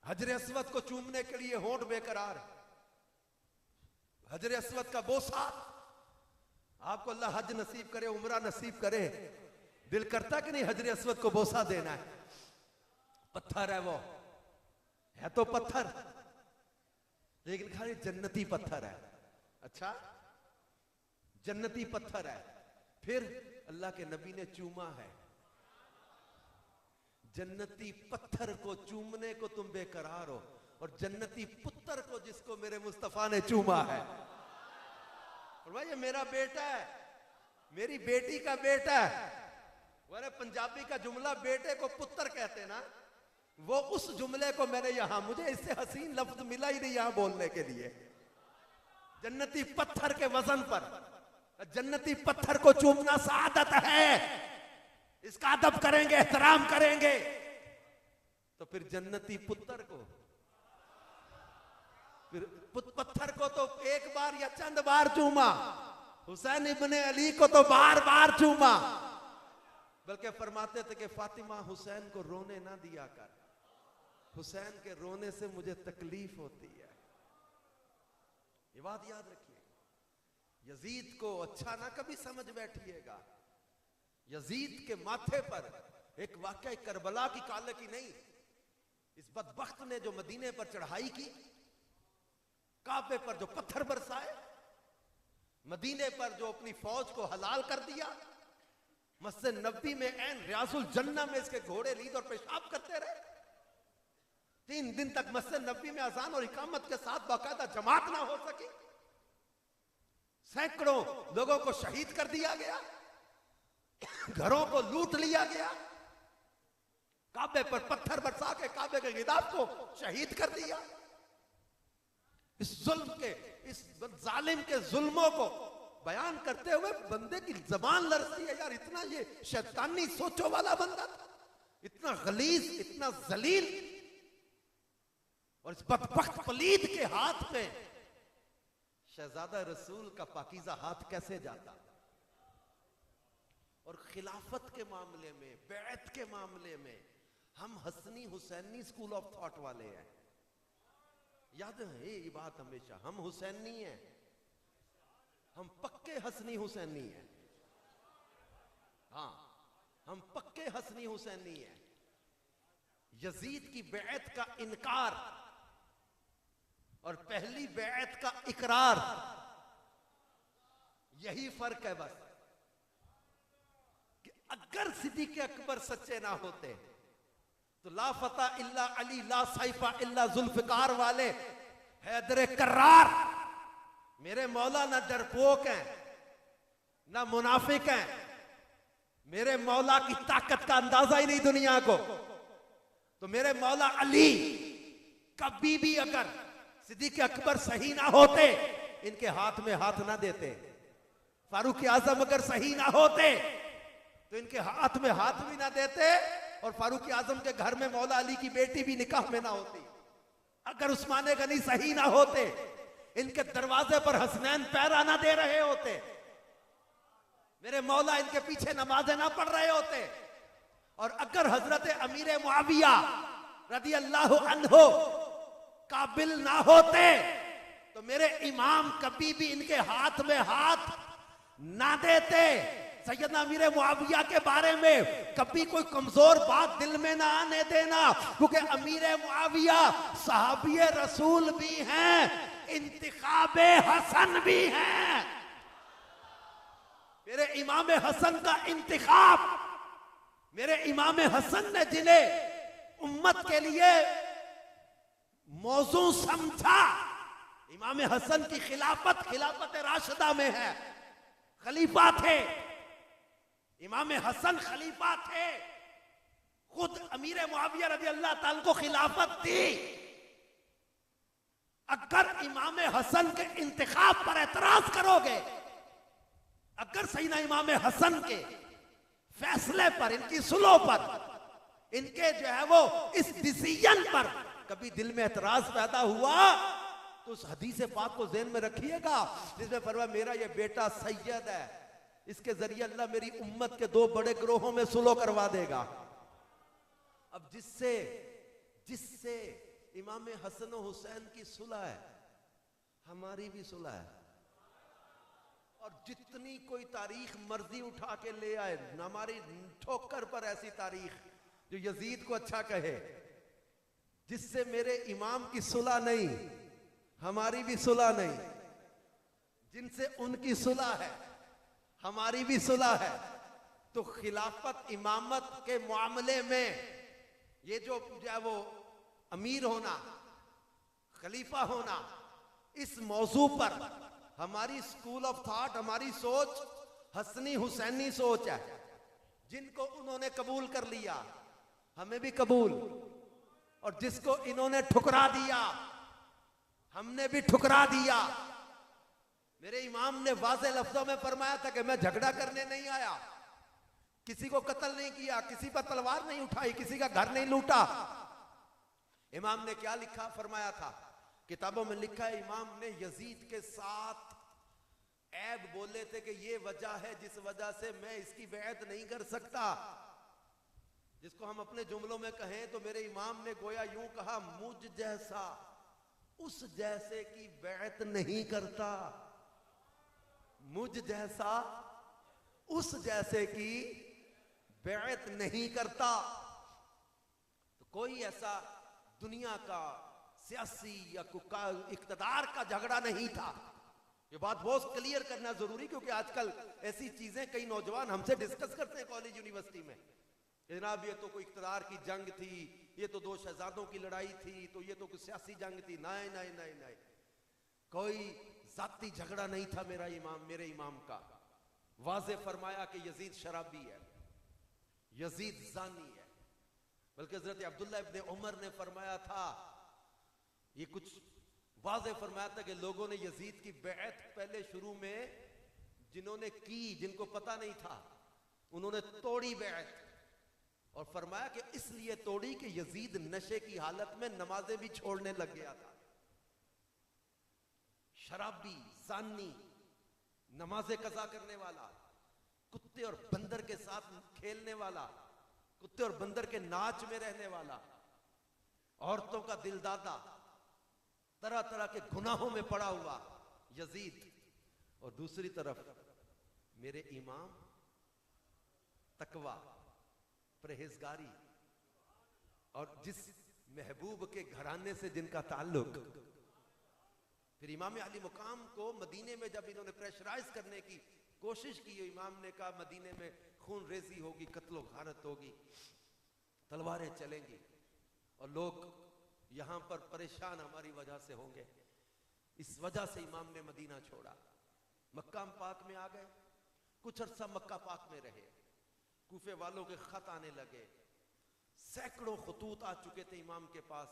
हजर अस्वद को चूमने के लिए होंठ बेकरार है, हजर अस्वद का बोसा। आपको अल्लाह हज नसीब करे, उम्रा नसीब करे, दिल करता कि नहीं हजर अस्वद को बोसा देना है। पत्थर है, वो है तो पत्थर, लेकिन खाली जन्नती पत्थर है। अच्छा, जन्नती पत्थर है। फिर अल्लाह के नबी ने चूमा है। जन्नती पत्थर को चूमने को तुम बेकरार हो, और जन्नती पुत्र को जिसको मेरे मुस्तफा ने चूमा है, और भाई ये मेरा बेटा है, मेरी बेटी का बेटा है। वह पंजाबी का जुमला बेटे को पुत्र कहते ना, वो उस जुमले को मैंने यहां, मुझे इससे हसीन लफ्ज मिला ही नहीं यहां बोलने के लिए। जन्नती पत्थर के वजन पर, जन्नती पत्थर को चूमना सादत है। इसका अदब करेंगे, एहतराम करेंगे, तो फिर जन्नती पुत्र को, फिर पत्थर को तो एक बार या चंद बार चूमा, हुसैन इब्ने अली को तो बार बार चूमा। बल्कि फरमाते थे कि फातिमा हुसैन को रोने ना दिया कर, हुसैन के रोने से मुझे तकलीफ होती है। ये बात याद रखिए। यजीद को अच्छा ना कभी समझ बैठिएगा। यजीद के माथे पर एक वाकया करबला की काले की नहीं, इस बदबख्त ने जो मदीने पर चढ़ाई की, काबे पर जो पत्थर बरसाए, मदीने पर जो अपनी फौज को हलाल कर दिया, मस्जिद नबी में ऐन रियाजुल जन्ना में इसके घोड़े लीद और पेशाब करते रहे। 3 दिन तक मस्जिद नबी में अजान और इकामत के साथ बाकायदा जमात ना हो सकी। सैकड़ों लोगों को शहीद कर दिया गया, घरों को लूट लिया गया, काबे पर पत्थर बरसा के काबे के गिदाफ को शहीद कर दिया। इस जुल्म के, इस जालिम के जुल्मों को बयान करते हुए बंदे की जबान लड़ती है। यार इतना ये शैतानी सोचो वाला बंदा था, इतना गलीज, इतना जलील, और इस बदबख्त पलीद के हाथ में शहजादा रसूल का पाकीज़ा हाथ कैसे जाता। और खिलाफत के मामले में, बैत के मामले में हम Hasani Husaini school of thought वाले हैं। याद है ये बात हमेशा, हम हुसैनी हैं, हम पक्के हसनी हुसैनी हैं। हाँ, हम पक्के हसनी हुसैनी हैं। यजीद की बैत का इनकार और पहली बैत का इकरार, यही फर्क है बस। कि अगर सिद्दीक़ अकबर सच्चे ना होते तो ला फता इल्ला अली, ला साइफा इल्ला जुल्फिकार वाले हैदर कर्रार, मेरे मौला ना डरपोक हैं ना मुनाफिक हैं, मेरे मौला की ताकत का अंदाजा ही नहीं दुनिया को। तो मेरे मौला अली कभी भी अगर सिद्दीक़ अकबर सही ना होते, इनके हाथ में हाथ ना देते। फारूक आजम अगर सही ना होते तो इनके हाथ में हाथ भी ना देते, और फारूक आजम के घर में मौला अली की बेटी भी निकाह में ना होती। अगर उस्मान गनी सही ना होते, इनके दरवाजे पर हसनैन पैरा ना दे रहे होते, मेरे मौला इनके पीछे नमाजें ना पढ़ रहे होते। और अगर हजरत अमीर मुआविया रदी अल्लाह अन्हो काबिल ना होते तो मेरे इमाम कभी भी इनके हाथ में हाथ ना देते। सैयदना अमीर मुआविया के बारे में कभी कोई कमजोर बात दिल में ना आने देना, क्योंकि अमीर मुआविया सहाबी रसूल भी हैं, इंतिखाबे हसन भी हैं। मेरे इमाम हसन का इंतिखाब, मेरे इमाम हसन ने जिन्हें उम्मत के लिए मौजू समझा, इमाम हसन की खिलाफत राशिदा में है, खलीफा थे, इमाम हसन खलीफा थे, खुद अमीर मुआविया रज़ी अल्लाह ताला को खिलाफत दी। अगर इमाम हसन के इंतखाब पर एतराज करोगे, अगर सहीना इमाम हसन के फैसले पर, इनकी सुलह पर, इनके जो है वो इस डिसीजन पर कभी दिल में एतराज पैदा हुआ तो उस हदीस पाक को ज़हन में रखिएगा जिसमें फरमाया मेरा ये बेटा सैयद है, इसके जरिए अल्लाह मेरी उम्मत के दो बड़े ग्रोहों में सुलह करवा देगा। अब जिससे इमाम हसन और हुसैन की सुलह है, हमारी भी सुलह है। और जितनी कोई तारीख मर्जी उठा के ले आए, हमारी ठोकर पर ऐसी तारीख जो यजीद को अच्छा कहे, जिससे मेरे इमाम की सुलह नहीं, हमारी भी सुलह नहीं, जिनसे उनकी सुलह है, हमारी भी सुलह है। तो खिलाफत इमामत के मामले में ये जो है वो अमीर होना, खलीफा होना, इस मौजू पर हमारी स्कूल ऑफ थॉट, हमारी सोच हसनी हुसैनी सोच है। जिनको उन्होंने कबूल कर लिया, हमें भी कबूल, और जिसको इन्होंने ठुकरा दिया, हमने भी ठुकरा दिया। मेरे इमाम ने वाज़े लफ्जों में फरमाया था कि मैं झगड़ा करने नहीं आया, किसी को कत्ल नहीं किया, किसी पर तलवार नहीं उठाई, किसी का घर नहीं लूटा। इमाम ने क्या लिखा, फरमाया था, किताबों में लिखा है, इमाम ने यजीद के साथ ऐब बोले थे कि ये वजह है जिस वजह से मैं इसकी बैत नहीं कर सकता। जिसको हम अपने जुमलों में कहें तो मेरे इमाम ने गोया यूं कहा, मुझ जैसा उस जैसे की बैत नहीं करता, मुझ जैसा उस जैसे की बैत नहीं करता। तो कोई ऐसा दुनिया का सियासी या इक़्तिदार का झगड़ा नहीं था। ये बात बहुत क्लियर करना जरूरी, क्योंकि आजकल ऐसी चीजें कई नौजवान हमसे डिस्कस करते हैं कॉलेज यूनिवर्सिटी में, जनाब ये तो कोई इक़्तिदार की जंग थी, ये तो दो शहजादों की लड़ाई थी, तो ये तो कोई सियासी जंग थी। नहीं नहीं नहीं नहीं, कोई जाती झगड़ा नहीं था। मेरे इमाम का वाज़े फरमाया कि यजीद शराबी है, यजीद जानी है। बल्कि हज़रत अब्दुल्लाह इब्ने उमर ने फरमाया था, ये कुछ वाज़े फरमाया था कि लोगों ने यजीद की बैत पहले शुरू में जिन्होंने की, जिनको पता नहीं था, उन्होंने तोड़ी बैत, और फरमाया कि इसलिए तोड़ी कि यजीद नशे की हालत में नमाजें भी छोड़ने लग गया था। शराबी, जानी, नमाजें कज़ा करने वाला, कुत्ते और बंदर के साथ खेलने वाला, कुत्ते और बंदर के नाच में रहने वाला, औरतों का दिलदादा, तरह तरह के गुनाहों में पड़ा हुआ यजीद, और दूसरी तरफ मेरे इमाम तकवा, परहेजगारी, और जिस महबूब के घराने से जिनका ताल्लुक। फिर इमाम अली मुकाम को मदीने में जब इन्होंने प्रेशराइज करने की कोशिश की, इमाम ने कहा मदीने में खून रेजी होगी, कत्लो गारत होगी, तलवारें चलेंगी और लोग यहां पर परेशान हमारी वजह से होंगे। इस वजह से इमाम ने मदीना छोड़ा, मक्का पाक में आ गए। कुछ अरसा मक्का पाक में रहे, कूफे वालों के खत आने लगे, सैकड़ों खतूत आ चुके थे इमाम के पास,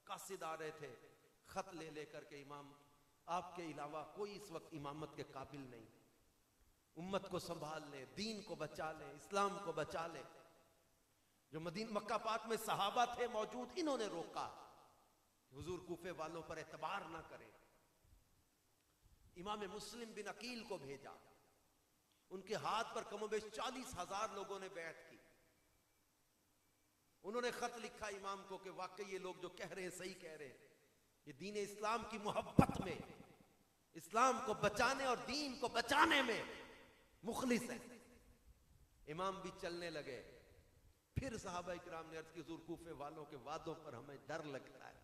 कासिद आ रहे थे खत ले लेकर के, इमाम आपके अलावा कोई इस वक्त इमामत के काबिल नहीं, उम्मत को संभाल ले, दीन को बचा ले, इस्लाम को बचा ले। जो मक्का पाक में सहाबा थे मौजूद, इन्होंने रोका हुजूर कूफे वालों पर एतबार ना करें। इमाम मुस्लिम बिन अकील को भेजा, उनके हाथ पर कमोबेश 40,000 लोगों ने बैठ की। उन्होंने खत लिखा इमाम को कि वाकई ये लोग जो कह रहे हैं सही कह रहे हैं, ये दीन इस्लाम की मोहब्बत में, इस्लाम को बचाने और दीन को बचाने में मुखलिस है। इमाम भी चलने लगे। फिर सहाबा इकराम ने अर्ज की हुजूर कूफे वालों के वादों पर हमें डर लगता है।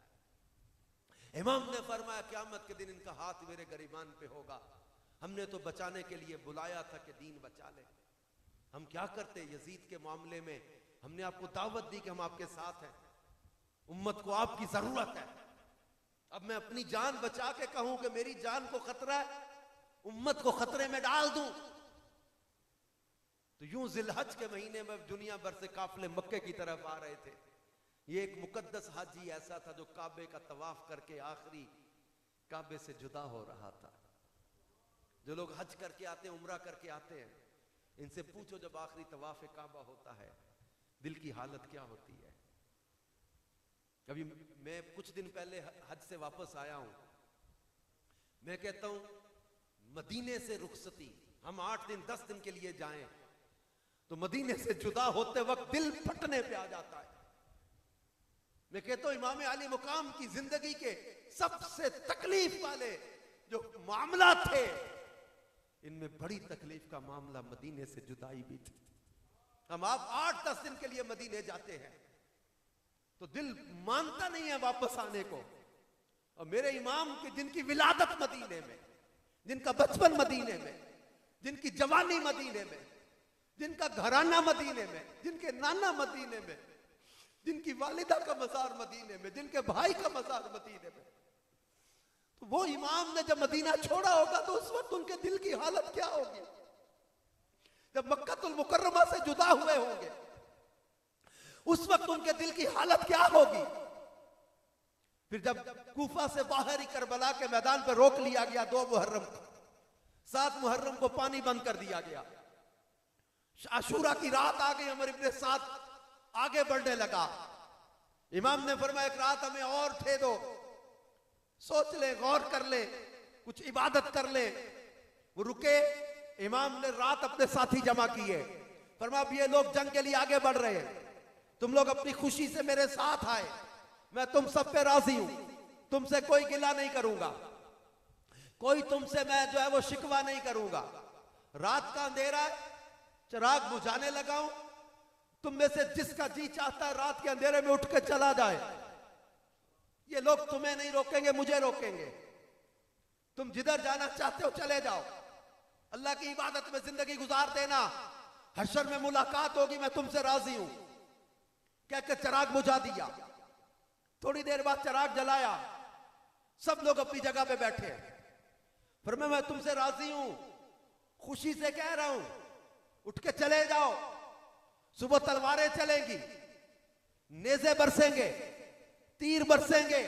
इमाम ने फरमाया क़यामत के दिन इनका हाथ मेरे गरिबान पे होगा, हमने तो बचाने के लिए बुलाया था कि दीन बचा ले। हम क्या करते यजीद के मामले में, हमने आपको दावत दी कि हम आपके साथ हैं, उम्मत को आपकी जरूरत है। अब मैं अपनी जान बचा के कहूं कि मेरी जान को खतरा है, उम्मत को खतरे में डाल दूं? तो यूं जिलहज के महीने में दुनिया भर से काफिले मक्के की तरफ आ रहे थे। ये एक मुकद्दस हाजी ऐसा था जो काबे का तवाफ करके आखिरी काबे से जुदा हो रहा था। जो लोग हज करके आते हैं, उम्रा करके आते हैं, इनसे पूछो जब आखिरी तवाफ काबा होता है दिल की हालत क्या होती है। अभी मैं कुछ दिन पहले हज से वापस आया हूं, मैं कहता हूं मदीने से रुखसती, हम 8 दिन 10 दिन के लिए जाएं तो मदीने से जुदा होते वक्त दिल फटने पे आ जाता है। मैं कहता हूं इमाम अली मुकाम की जिंदगी के सबसे तकलीफ वाले जो मामला थे, इनमें बड़ी तकलीफ का मामला मदीने से जुदाई भी थी। हम आप 8-10 दिन के लिए मदीने जाते हैं तो दिल मानता नहीं है वापस आने को। और मेरे इमाम की जिनकी विलादत मदीने में, जिनका बचपन मदीने में, जिनकी जवानी मदीने में, जिनका घराना मदीने में, जिनके नाना मदीने में, जिनकी वालिदा का मजार मदीने में, जिनके भाई का मजार मदीने में, तो वो इमाम ने जब मदीना छोड़ा होगा तो उस वक्त उनके दिल की हालत क्या होगी? जब मक्कातुल मुकर्रमा से जुदा हुए होंगे उस वक्त उनके दिल की हालत क्या होगी? फिर जब कूफा से बाहर ही करबला के मैदान पर रोक लिया गया 2 मुहर्रम को, 7 मुहर्रम को पानी बंद कर दिया गया, आशूरा की रात आ गई, अमर इब्ने साद आगे बढ़ने लगा। इमाम ने फरमाया एक रात हमें और थे दो, सोच ले, गौर कर ले, कुछ इबादत कर ले। वो रुके, इमाम ने रात अपने साथी जमा किए, फरमाया ये लोग जंग के लिए आगे बढ़ रहे हैं, तुम लोग अपनी खुशी से मेरे साथ आए, मैं तुम सब पे राजी हूं, तुमसे कोई गिला नहीं करूंगा, कोई तुमसे मैं जो है वो शिकवा नहीं करूंगा। रात का अंधेरा है, चिराग बुझाने लगा हूं, तुम में से जिसका जी चाहता है रात के अंधेरे में उठ के चला जाए। ये लोग तुम्हें नहीं रोकेंगे, मुझे रोकेंगे। तुम जिधर जाना चाहते हो चले जाओ, अल्लाह की इबादत में जिंदगी गुजार देना, हशर में मुलाकात होगी, मैं तुमसे राजी हूं। कहकर चिराग बुझा दिया। थोड़ी देर बाद चिराग जलाया, सब लोग अपनी जगह पे बैठे। फिर मैं तुमसे राजी हूं, खुशी से कह रहा हूं, उठ के चले जाओ। सुबह तलवारें चलेंगी, नेज़े बरसेंगे, तीर बरसेंगे,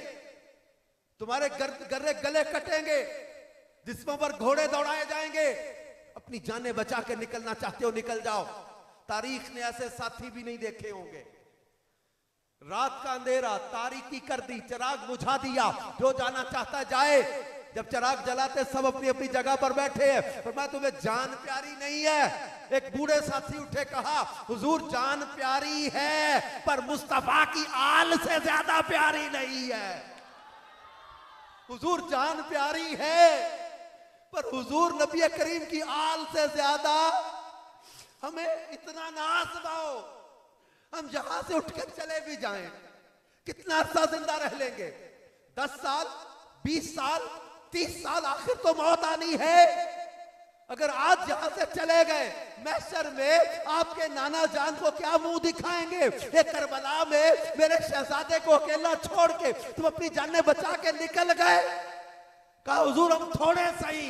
तुम्हारे गर्रे गले कटेंगे, जिस्मों पर घोड़े दौड़ाए जाएंगे। अपनी जानें बचा के निकलना चाहते हो निकल जाओ। तारीख ने ऐसे साथी भी नहीं देखे होंगे। रात का अंधेरा, तारीकी कर दी, चिराग बुझा दिया, जो जाना चाहता जाए। जब चिराग जलाते सब अपनी अपनी जगह पर बैठे हैं, फरमाया तुम्हें जान प्यारी नहीं है। एक बूढ़े साथी उठे, कहा हुजूर जान प्यारी है पर मुस्तफा की आल से ज्यादा प्यारी नहीं है। हुजूर जान प्यारी है पर हुजूर नबी करीम की आल से ज्यादा हमें इतना ना आसमाओ, हम यहां से उठकर चले भी जाएं, कितना अरसा जिंदा रह लेंगे? 10 साल, 20 साल, 30 साल, आखिर तो मौत आनी है। अगर आज यहां से चले गए, महशर में आपके नाना जान को क्या मुंह दिखाएंगे? ये करबला में मेरे शहजादे को अकेला छोड़ के तुम अपनी जानें बचा के निकल गए। कहा हुजूर हम थोड़े सही,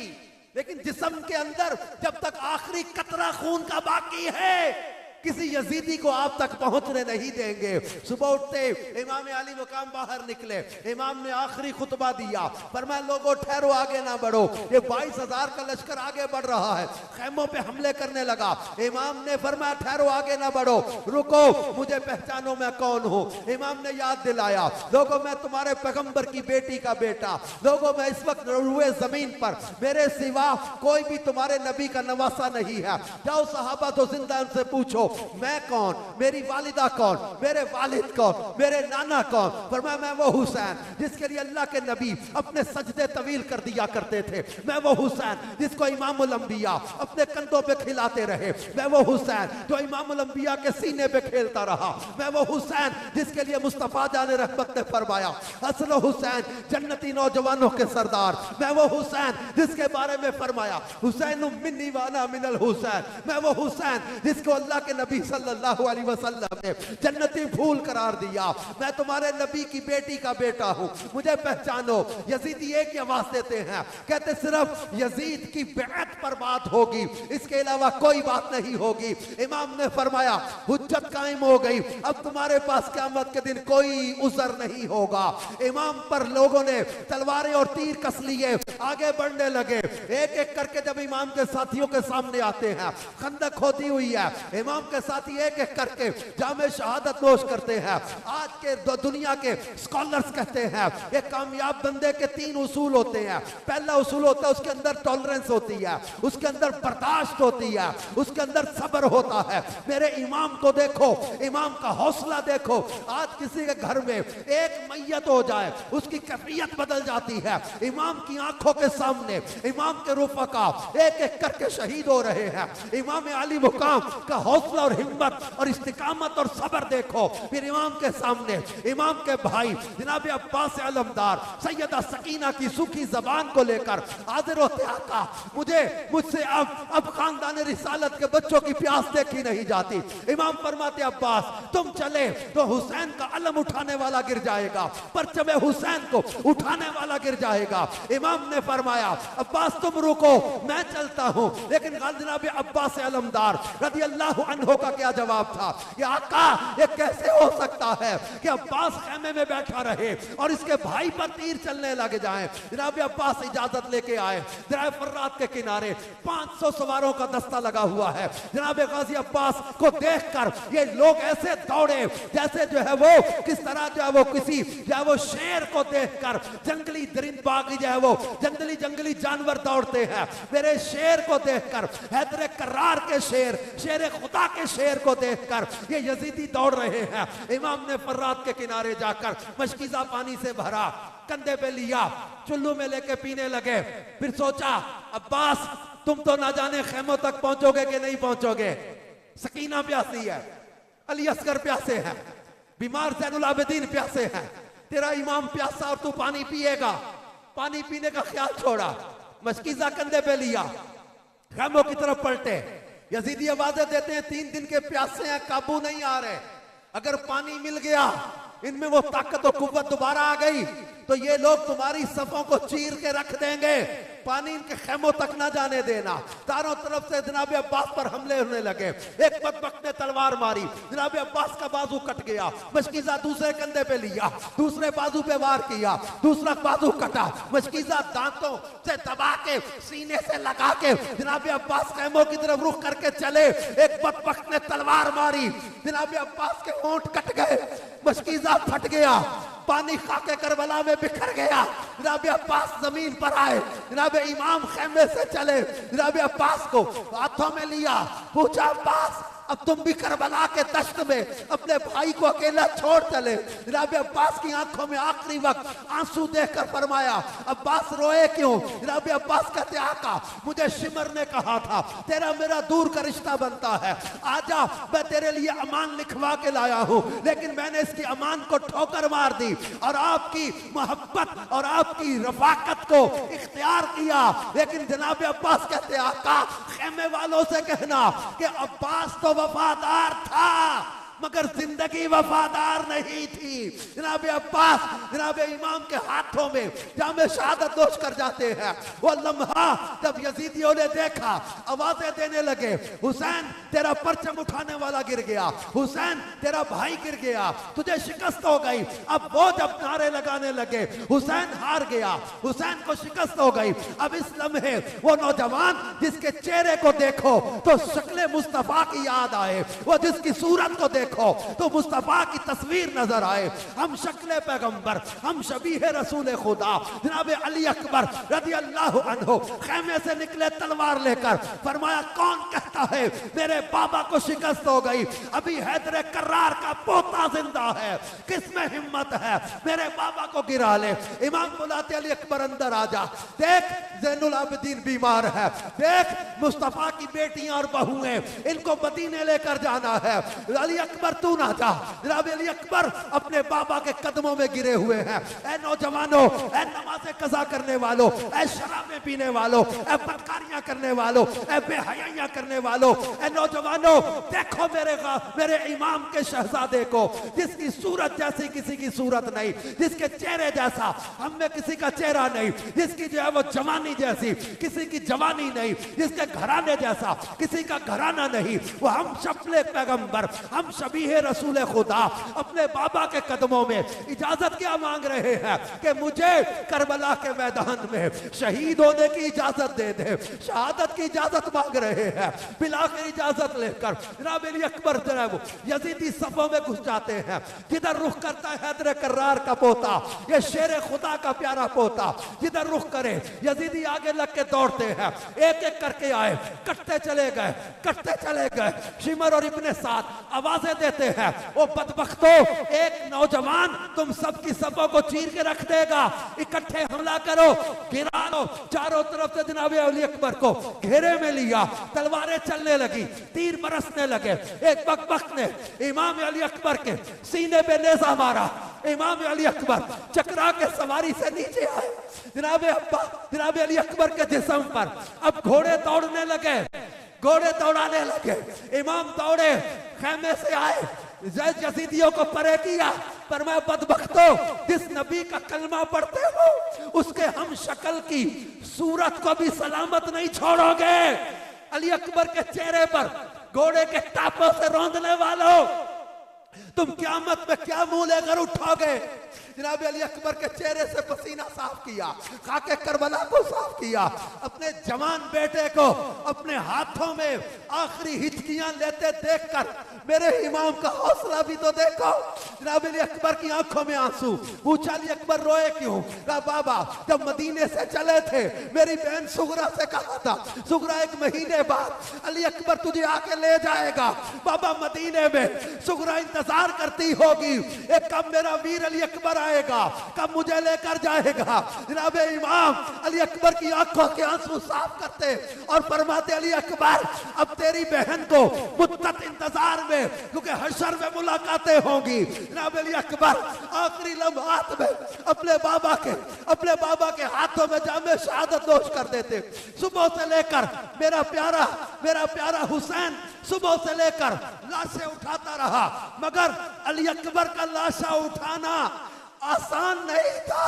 लेकिन जिस्म के अंदर जब तक आखिरी कतरा खून का बाकी है, किसी यजीदी को आप तक पहुंचने नहीं देंगे। सुबह उठते इमाम अली मुकाम बाहर निकले, इमाम ने आखिरी खुतबा दिया, फरमाया लोगों ठहरो, आगे ना बढ़ो। ये 22,000 का लश्कर आगे बढ़ रहा है, खैमों पे हमले करने लगा। इमाम ने फरमाया ठहरो, आगे ना बढ़ो, रुको, मुझे पहचानो मैं कौन हूं। इमाम ने याद दिलाया, लोगों मैं तुम्हारे पैगंबर की बेटी का बेटा, लोगों मैं इस वक्त रुए जमीन पर मेरे सिवा कोई भी तुम्हारे नबी का नवासा नहीं है। जाओ सहाबा तो जिंदा उनसे पूछो मैं कौन, मेरी वालिदा कौन, मेरे वालिद कौन, मेरे नाना कौन? फरमाया मैं वो हुसैन जिसके लिए अल्लाह के नबी अपने सजदे तवील कर दिया करते थे। मैं वो हुसैन जिसको इमामुल अंबिया अपने कंधों पे खिलाते रहे। मैं वो हुसैन जो इमामुल अंबिया के सीने पे खेलता रहा। मैं वो हुसैन जिसके लिए मुस्तफा जाने रहमत ने फरमाया हसन हुसैन जन्नती नौजवानों के सरदार। मैं वो हुसैन जिसके बारे में फरमाया हुसैन मिन्नी वाना मिनल हुसैन। मैं वो हुसैन जिसको अल्लाह के नबी सल्लल्लाहु अलैहि वसल्लम ने जन्नती फूल करार दिया। मैं तुम्हारे नबी की बेटी का बेटा हूं, मुझे पहचानो। यजीदी एक ही आवाज देते हैं, कहते सिर्फ यजीद की बैत पर बात होगी, इसके अलावा कोई बात नहीं होगी। इमाम ने फरमाया हुज्जत कायम हो गई, अब तुम्हारे पास क़यामत के दिन कोई उज़र नहीं होगा। इमाम पर लोगों ने तलवारें और तीर कस लिए, आगे बढ़ने लगे। एक एक करके जब इमाम के साथियों के सामने आते हैं, खंदक होती हुई है, इमाम के साथी एक एक करके जामे शहादत नोश करते हैं। आज के दुनिया के स्कॉलर्स कहते हैं एक कामयाब बंदे के 3 उसूल होते हैं। पहला उसूल होता है उसके अंदर टॉलरेंस होती है, उसके अंदर बर्दाश्त होती है, उसके अंदर सब्र होता है। मेरे इमाम को देखो, इमाम का हौसला देखो। आज किसी के घर में एक मैयत हो जाए, उसकी कैफियत बदल जाती है। इमाम की आंखों के सामने इमाम के रुफका एक एक करके शहीद हो रहे हैं। इमाम अली मुकाम का हौसला और हिम्मत और इस्तिकामत और सब्र देखो। फिर इमाम के सामने इमाम के भाई जनाब अब्बास अलमदार सैयदा सकीना की सूखी जबान को लेकर हाजिर होते, आका मुझसे अब खानदान रिसालत के बच्चों की प्यास देखी नहीं जाती। इमाम फरमाते अब्बास तुम चले तो हुसैन का अलम उठाने वाला गिर जाएगा, परचमे हुसैन को उठाने वाला गिर जाएगा। इमाम ने फरमाया अब्बास तुम रुको, मैं चलता हूं। लेकिन जनाब अब्बास अलमदार रज़ी अल्लाह अन्हु का क्या जवाब था कि आका ये कैसे हो सकता है कि अब्बास खेमे में बैठा रहे और इसके भाई पर तीर चलने लगे जाएं। जनाब अब्बास इजाजत लेके आए, दरिया फर्रात के किनारे 500 सवारों का दस्ता लगा हुआ है। जनाब गाजी अब्बास को देखकर ये लोग ऐसे दौड़े जैसे जो है वो किस तरह जो है वो किसी जो है वो शेर को देखकर जंगली दरिंद बागी जो है वो जंगली जानवर दौड़ते हैं। मेरे शेर को देखकर, हैदर करार के शेर खुदा के शेर को देखकर ये यजीदी दौड़ रहे हैं। इमाम ने फर्रात के किनारे जाकर मशकीज़ा पानी से भरा, कंधे पे लिया, चुल्लू में लेके पीने लगे। फिर सोचा अब्बास तुम तो ना जाने खेमों तक पहुंचोगे कि नहीं पहुंचोगे। सकीना प्यासी है, अली असगर प्यासे हैं, बीमार ज़ैनुल आबिदीन प्यासे हैं, तेरा इमाम प्यासा और तू पानी पिएगा। पानी पीने का ख्याल छोड़ा, मशकीज़ा कंधे पे लिया, खेमों की तरफ पलटे। यजीदी आवाजें देते हैं 3 दिन के प्यासे हैं, काबू नहीं आ रहे। अगर पानी मिल गया, इनमें वो ताकत और कुव्वत दोबारा आ गई तो ये लोग तुम्हारी सफों को चीर के रख देंगे। पानी इनके खेमों तक ना जाने देना। चारों तरफ से जनाब अब्बास पर हमले होने लगे। एक बकबक ने तलवार मारी, जनाब अब्बास का बाजू कट गया। मशकीज़ा दूसरे कंधे पे लिया, दूसरे बाजू पे वार किया, दूसरा बाजू कटा। मशकीज़ा दांतों से दबा के सीने से लगा के जनाब अब्बास खेमों की तरफ रुख करके चले। एक बकबक ने तलवार मारी, जनाब अब्बास के होंठ कट गए, मशकीज़ा फट गया। पानी खाके करबला में बिखर गया। जनाब अब्बास जमीन पर आए, जनाब इमाम खेमे से चले, जनाब अब्बास को हाथों में लिया, पूछा अब्बास अब तुम भी करबला के दश्त में अपने भाई को अकेला छोड़ चले। जनाब अब्बास की आंखों में आखिरी वक्त आंसू देखकर फरमाया अब्बास रोए क्यों? जनाब अब्बास कहते आका मुझे शिमर ने कहा था तेरा मेरा दूर का रिश्ता बनता है, आजा मैं तेरे लिए अमान लिखवा के लाया हूं, लेकिन मैंने इसकी अमान को ठोकर मार दी और आपकी मोहब्बत और आपकी रफाकत को इख्तियार किया। लेकिन जनाब अब्बास कहते आका खेमे वालों से कहना कि अब्बास तो वफादार था मगर जिंदगी वफादार नहीं थी। जनाब अब्बास जनाब इमाम के हाथों में जामे शहादत नोश कर जाते हैं। वो लम्हा जब यजीदियों ने देखा आवाजें देने लगे हुसैन तेरा परचम उठाने वाला गिर गया, हुसैन तेरा भाई गिर गया, तुझे शिकस्त हो गई। अब वो जब नारे लगाने लगे हुसैन हार गया, हुसैन को शिकस्त हो गई। अब इस लम्हे वो नौजवान जिसके चेहरे को देखो तो शक्ल मुस्तफा की याद आए, वो जिसकी सूरत को देखो तो मुस्तफा की तस्वीर नजर आए। हम शक्ल पैगंबर, हम शबीह रसूल खुदा जनाब अली अकबर रज़ी अल्लाह अन्हु खेमे से निकले तलवार लेकर, फरमाया कौन कहता है मेरे बाबा को शिकस्त हो गई? अभी हैदर कर्रार का पोता जिंदा है, किसमें हिम्मत है मेरे बाबा को गिरा ले। इमाम बुलाते अली अकबर अंदर आ जा, देख ज़ैनुल आबिदीन बीमार है, देख मुस्तफा की बेटियां और बहुएं, इनको मदीने लेकर जाना है। अली अकबर तू ना जा। जनाब अली अकबर अपने बाबा के कदमों में गिरे हुए हैं। ऐ नौजवानों, ऐ नमाज़ें कज़ा करने वालों, ऐ शराबें पीने वालों, ऐ बदकारियां करने वालों, ऐ बेहयाइयां करने वालों, ऐ नौजवानों देखो मेरे इमाम के शहजादे को, जिसकी सूरत जैसी किसी की सूरत नहीं, जिसके चेहरे जैसा हम में किसी का चेहरा नहीं, जिसकी जो है वो जवानी जैसी किसी की जवानी नहीं, जिसके घराने जैसा किसी का घराना नहीं, वो हम शक्ल पैगंबर, हम शबीह रसूल खुदा अपने बाबा के कदमों में इजाजत क्या मांग रहे हैं कि मुझे करबला के मैदान में शहीद होने की इजाजत दे दे, शहादत की इजाजत मांग रहे हैं। बिलाखिर इजाजत लेकर जनाब अली अकबर जनाब यजीदी सफों में घुस जाते हैं। जिधर रुख करता है हैदर कर्रार का पोता, ये शेर खुदा का प्यारा पोता, जिधर रुख करे यजीदी आगे लग के दौड़ते हैं। एक एक करके आए, कटते चले गए, कटते चले गए। शिमर और इब्ने साद आवाजें देते हैं वो बदबख्तों, एक नौजवान तुम सबकी सफों को चीर के रख देगा, इकट्ठे हमला करो, गिरा लो। चारों तरफ से जनाब अली अकबर को घेरे में लिया, तलवारें चलने लगी, तीर बरसने लगे। एक बकबक ने इमाम अली अकबर के सीने पे नेज़ा मारा, इमाम अली अकबर चकरा के सवारी से नीचे आए। जनाब अली अकबर के जिस्म पर अब घोड़े दौड़ने लगे, घोड़े दौड़ाने लगे। इमाम दौड़े, खेमे से आए, यजीदियों को परे किया, पर मैं बदबख्तों जिस नबी का कलमा पढ़ते हो उसके हम शक्ल की सूरत को भी सलामत नहीं छोड़ोगे। अली अकबर के चेहरे पर घोड़े के टापों से रौंदने वालों, तुम क़यामत में क्या मुंह लेकर उठोगे? जनाब अली अकबर के चेहरे से पसीना साफ किया, खाके करबला को साफ किया, अपने जवान बेटे को अपने हाथों में आखिरी हिचकियां लेते देखकर मेरे इमाम का हौसला भी तो देखो। जनाब अली अकबर की आंखों में आंसू। पूछा अली अकबर रोए क्यों? कहा बाबा जब मदीने से चले थे मेरी बहन सुगरा से कहा था, सुगरा 1 महीने बाद अली अकबर तुझे आके ले जाएगा। बाबा मदीने में सुगरा इंतजार करती होगी कब मेरा वीर अली अकबर आएगा, कब मुझे लेकर जाएगा। जनाब इमाम अली अकबर की आंखों के आंसू साफ करते और फरमाते अली अकबर अब तेरी बहन को मुद्दत इंतजार में, क्योंकि हशर में मुलाकातें होंगी। जनाब अली अकबर आखिरी लम्हात में अपने बाबा के हाथों में जामे शहादत नोश कर देते। सुबह से लेकर मेरा प्यारा हुसैन सुबह से लेकर लाशें उठाता रहा, मगर अली अकबर का लाशा उठाना आसान नहीं था।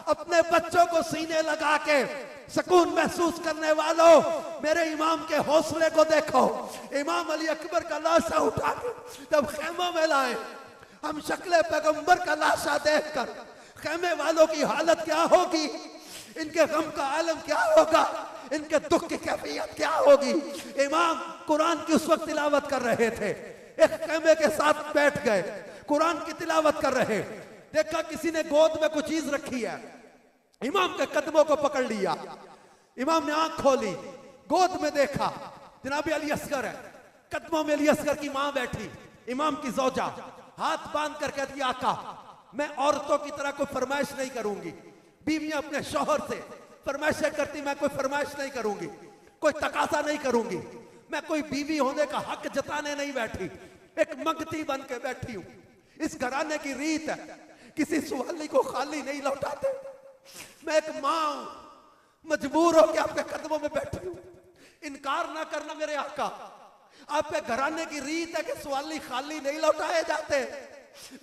अपने बच्चों को सीने लगा के सुकून महसूस करने वालों, मेरे इमाम के हौसले को देखो। इमाम अली अकबर का लाशा उठा के जब खेमों में लाए, हम शक्ल पैगंबर का लाशा देखकर खेमे वालों की हालत क्या होगी, इनके गम का आलम क्या होगा, इनके दुख की कैफियत क्या होगी। इमाम कुरान की उस वक्त तिलावत कर रहे थे, एक खेमे के साथ बैठ गए, कुरान की तिलावत कर रहे। देखा किसी ने गोद में कुछ चीज रखी है, इमाम के कदमों को पकड़ लिया, इमाम ने आंख खोली, गोद में देखा जनाब अली असगर है, कदमों में अली असगर की मां बैठी, इमाम की ज़ौजा, हाथ बांध कर कहती आका मैं औरतों की तरह कोई फरमाइश नहीं करूंगी, बीवियां अपने शौहर से फरमाइशें करती, मैं कोई फरमाइश नहीं करूंगी, कोई तकाजा नहीं करूंगी, मैं कोई बीवी होने का हक जताने नहीं बैठी, एक मंगती बन के बैठी हूं। इस घराने की रीत है, किसी सुवाली को खाली नहीं लौटाते। मैं एक मां हूं, मजबूर होकर आपके कदमों में बैठी हूं, इनकार ना करना मेरे आका, आपके घराने की रीत है कि सवाली खाली नहीं लौटाए जाते।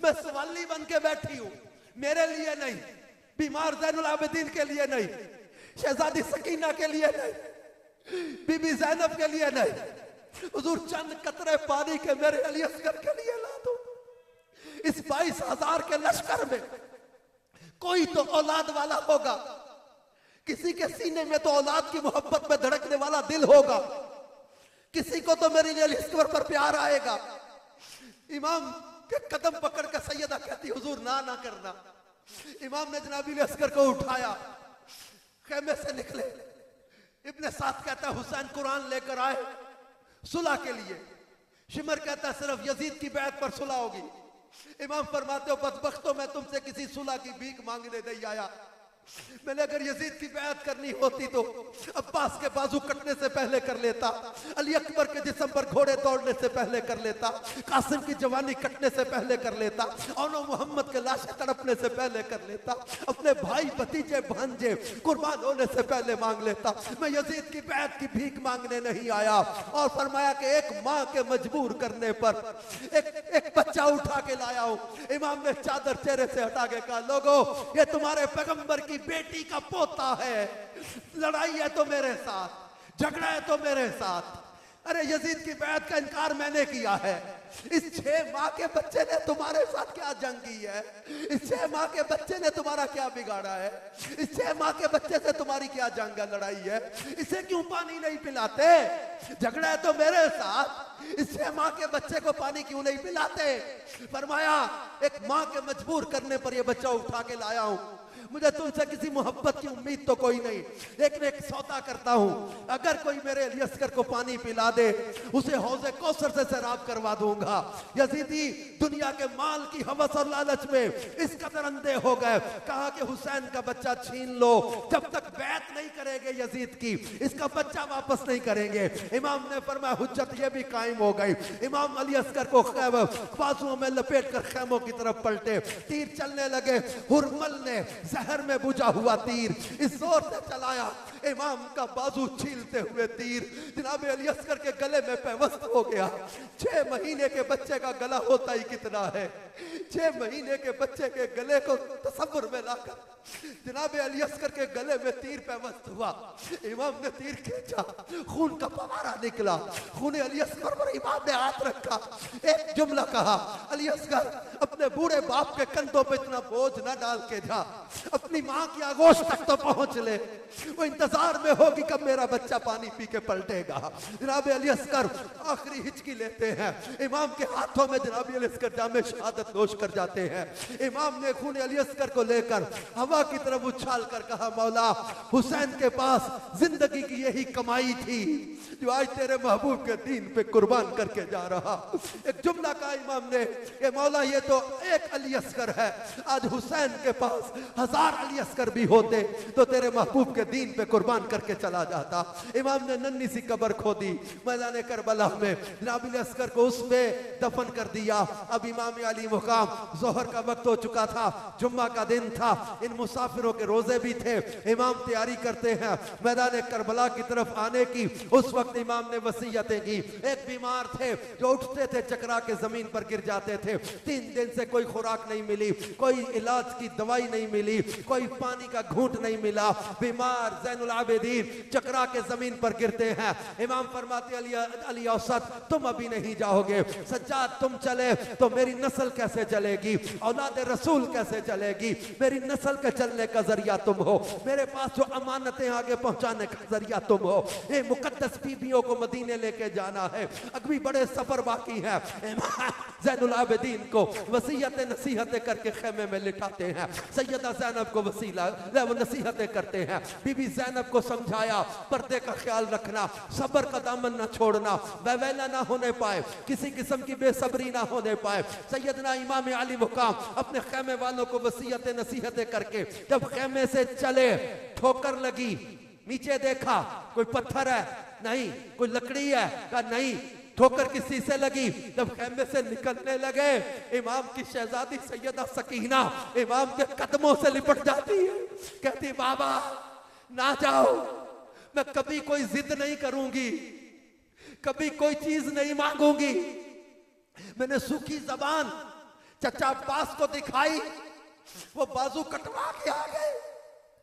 मैं सवाली बन के बैठी हूं, मेरे लिए नहीं, बीमार ज़ैनुल आबिदीन के लिए नहीं, शहजादी सकीना के लिए नहीं, बीबी ज़ैनब के लिए नहीं, हुजूर चंद कतरे पानी के मेरे अली असगर के लिए ला दो। इस 22,000 के लश्कर में कोई तो औलाद वाला होगा, किसी के सीने में तो औलाद की मोहब्बत में धड़कने वाला दिल होगा, किसी को तो मेरे लिए अली असगर पर प्यार आएगा। इमाम के कदम पकड़ कर सैयदा कहती हुजूर ना करना। इमाम ने जनाबी अली असगर को उठाया, खेमे से निकले। इब्ने साद कहता है हुसैन कुरान लेकर आए सुलह के लिए। शिमर कहता है सिर्फ यजीद की बैत पर सुलह होगी। इमाम फरमाते हो बदबख्तों मैं तुमसे किसी सुलह की भीख मांगने नहीं आया, मैंने अगर यजीद की बैत करनी होती तो अब्बास के बाजू कटने से पहले कर लेता, अली अकबर के जिस्म पर घोड़े दौड़ने से पहले कर लेता, कासिम की जवानी कटने से पहले कर लेता, औनो मोहम्मद के लाशें तड़पने से पहले कर लेता, अपने भाई भतीजे भांजे कुर्बान होने से पहले मांग लेता। मैं यजीद की बैत की भीख मांगने नहीं आया। और फरमाया कि एक माँ के मजबूर करने पर एक बच्चा उठा के लाया हूं। इमाम ने चादर चेहरे से हटा के कहा लोगों ये तुम्हारे पैगंबर की बेटी का पोता है, लड़ाई है तो मेरे साथ, झगड़ा है तो मेरे साथ। अरे यजीद की बैत का इनकार मैंने किया है, इस 6 माह के बच्चे ने तुम्हारे साथ क्या जंग की है, इस 6 माह के बच्चे ने तुम्हारा क्या बिगाड़ा है, इस 6 माह के बच्चे से तुम्हारी क्या जंग है, लड़ाई है, इसे क्यों पानी नहीं पिलाते, झगड़ा है तो मेरे साथ, इस 6 माह के बच्चे को पानी क्यों नहीं पिलाते। फरमाया एक माँ के मजबूर करने पर यह बच्चा उठा के लाया हूं, मुझे तुमसे किसी मोहब्बत की उम्मीद तो कोई नहीं, लेकिन एक सौदा करता हूं, अगर कोई मेरे अली असगर को पानी पिला दे उसे हौज़े कौसर से सैराब करवा दूंगा। यजीदी दुनिया के माल की हवस और लालच में इस कदर अंधे हो गए, कहा कि हुसैन का बच्चा छीन लो, जब तक बैत नहीं करेंगे यजीद की इसका बच्चा वापस नहीं करेंगे। इमाम ने फरमाया हुज्जत ये भी कायम हो गई। इमाम अली असगर को बाजुओं में लपेट कर खैमों की तरफ पलटे, तीर चलने लगे। हुरमल ने जहर में बुझा हुआ तीर इस जोर से चलाया, इमाम का बाजू छीलते हुए तीर जनाब अली असगर के गले में पैवस्त हो गया। 6 महीने के बच्चे का गला होता ही कितना है, 6 महीने के बच्चे के गले को तसव्वुर में लाकर जनाब अली असगर के गले में तीर पैवस्त हुआ। इमाम ने तीर खींचा, खून का फवारा निकला, खून अली असगर पर इमाम ने हाथ रखा, एक जुमला कहा अली असगर अपने बूढ़े बाप के कंधों पे इतना बोझ ना डाल के जा, अपनी माँ की आगोश तक तो पहुंच ले, वो इंतजार में होगी कब मेरा बच्चा पानी पी के पलटेगा। जनाब अली असगर आखिरी हिचकी लेते हैं, इमाम के हाथों में जनाब अली असगर जामे शहादत नोश कर जाते हैं। इमाम ने खून अली असगर को लेकर हवा की तरफ उछाल कर कहा मौला हुसैन के पास जिंदगी की यही कमाई थी जो आज तेरे महबूब के दीन पे कुर्बान करके जा रहा। एक जुमला कहा इमाम ने, ये मौला ये तो एक अली असगर है, आज हुसैन के पास 1000 अली असगर भी होते तो तेरे महबूब के दीन पे कुर्बान करके चला जाता। इमाम ने नन्ही सी कब्र खोदी मैदान करबला में, जनाब अली असगर को उसमें दफन कर दिया। अब इमाम अली मुकाम जोहर का वक्त हो चुका था, जुम्मा का दिन था, इन मुसाफिरों के रोजे भी थे। इमाम तैयारी करते हैं मैदान करबला की तरफ आने की। उस वक्त इमाम ने वसीयतें की। एक बीमार थे जो उठते थे चकरा के जमीन पर गिर जाते थे, 3 दिन से कोई खुराक नहीं मिली, कोई इलाज की दवाई नहीं मिली, कोई पानी का घूंट नहीं मिला, बीमार ज़ैनुल आबिदीन चकरा के जमीन पर गिरते हैं। इमाम फरमाते अली औसत तुम अभी नहीं जाओगे, सज्जाद तुम चले तो मेरी नस्ल कैसे चलेगी, औलाद रसूल कैसे चलेगी, मेरी नस्ल के चलने का जरिया तुम हो, मेरे पास जो अमानतें आगे पहुंचाने का जरिया तुम हो। ये मुकद्दस बीबियों को मदीने लेके जाना है, अभी बड़े सफर बाकी है। ज़ैनुल आबिदीन को वसीयत नसीहतें करके खेमे में लिटाते हैं। सैयदा ज़ैनब को वसीला वो नसीहतें करते हैं। बीबी ज़ैनब को समझाया पर्दे का ख्याल रखना, सब्र का दामन ना छोड़ना, वैवेला ना होने पाए, किसी किस्म की बेसब्री ना होने पाए। सैयदना इमाम अली मुकाम अपने खेमे वालों को वसीयतें नसीहतें करके जब खेमे से चले, ठोकर लगी, नीचे देखा कोई पत्थर है नहीं, कोई लकड़ी है का नहीं, ठोकर किसी से लगी। जब खेमे से निकलने लगे, इमाम की शहजादी सैयदा सकीना इमाम के कदमों से लिपट जाती है, कहती बाबा ना जाओ, मैं कभी कोई जिद नहीं करूंगी, कभी कोई चीज नहीं मांगूंगी। मैंने सूखी जबान चचा अब्बास को दिखाई, वो बाजू कटवा के आ गए,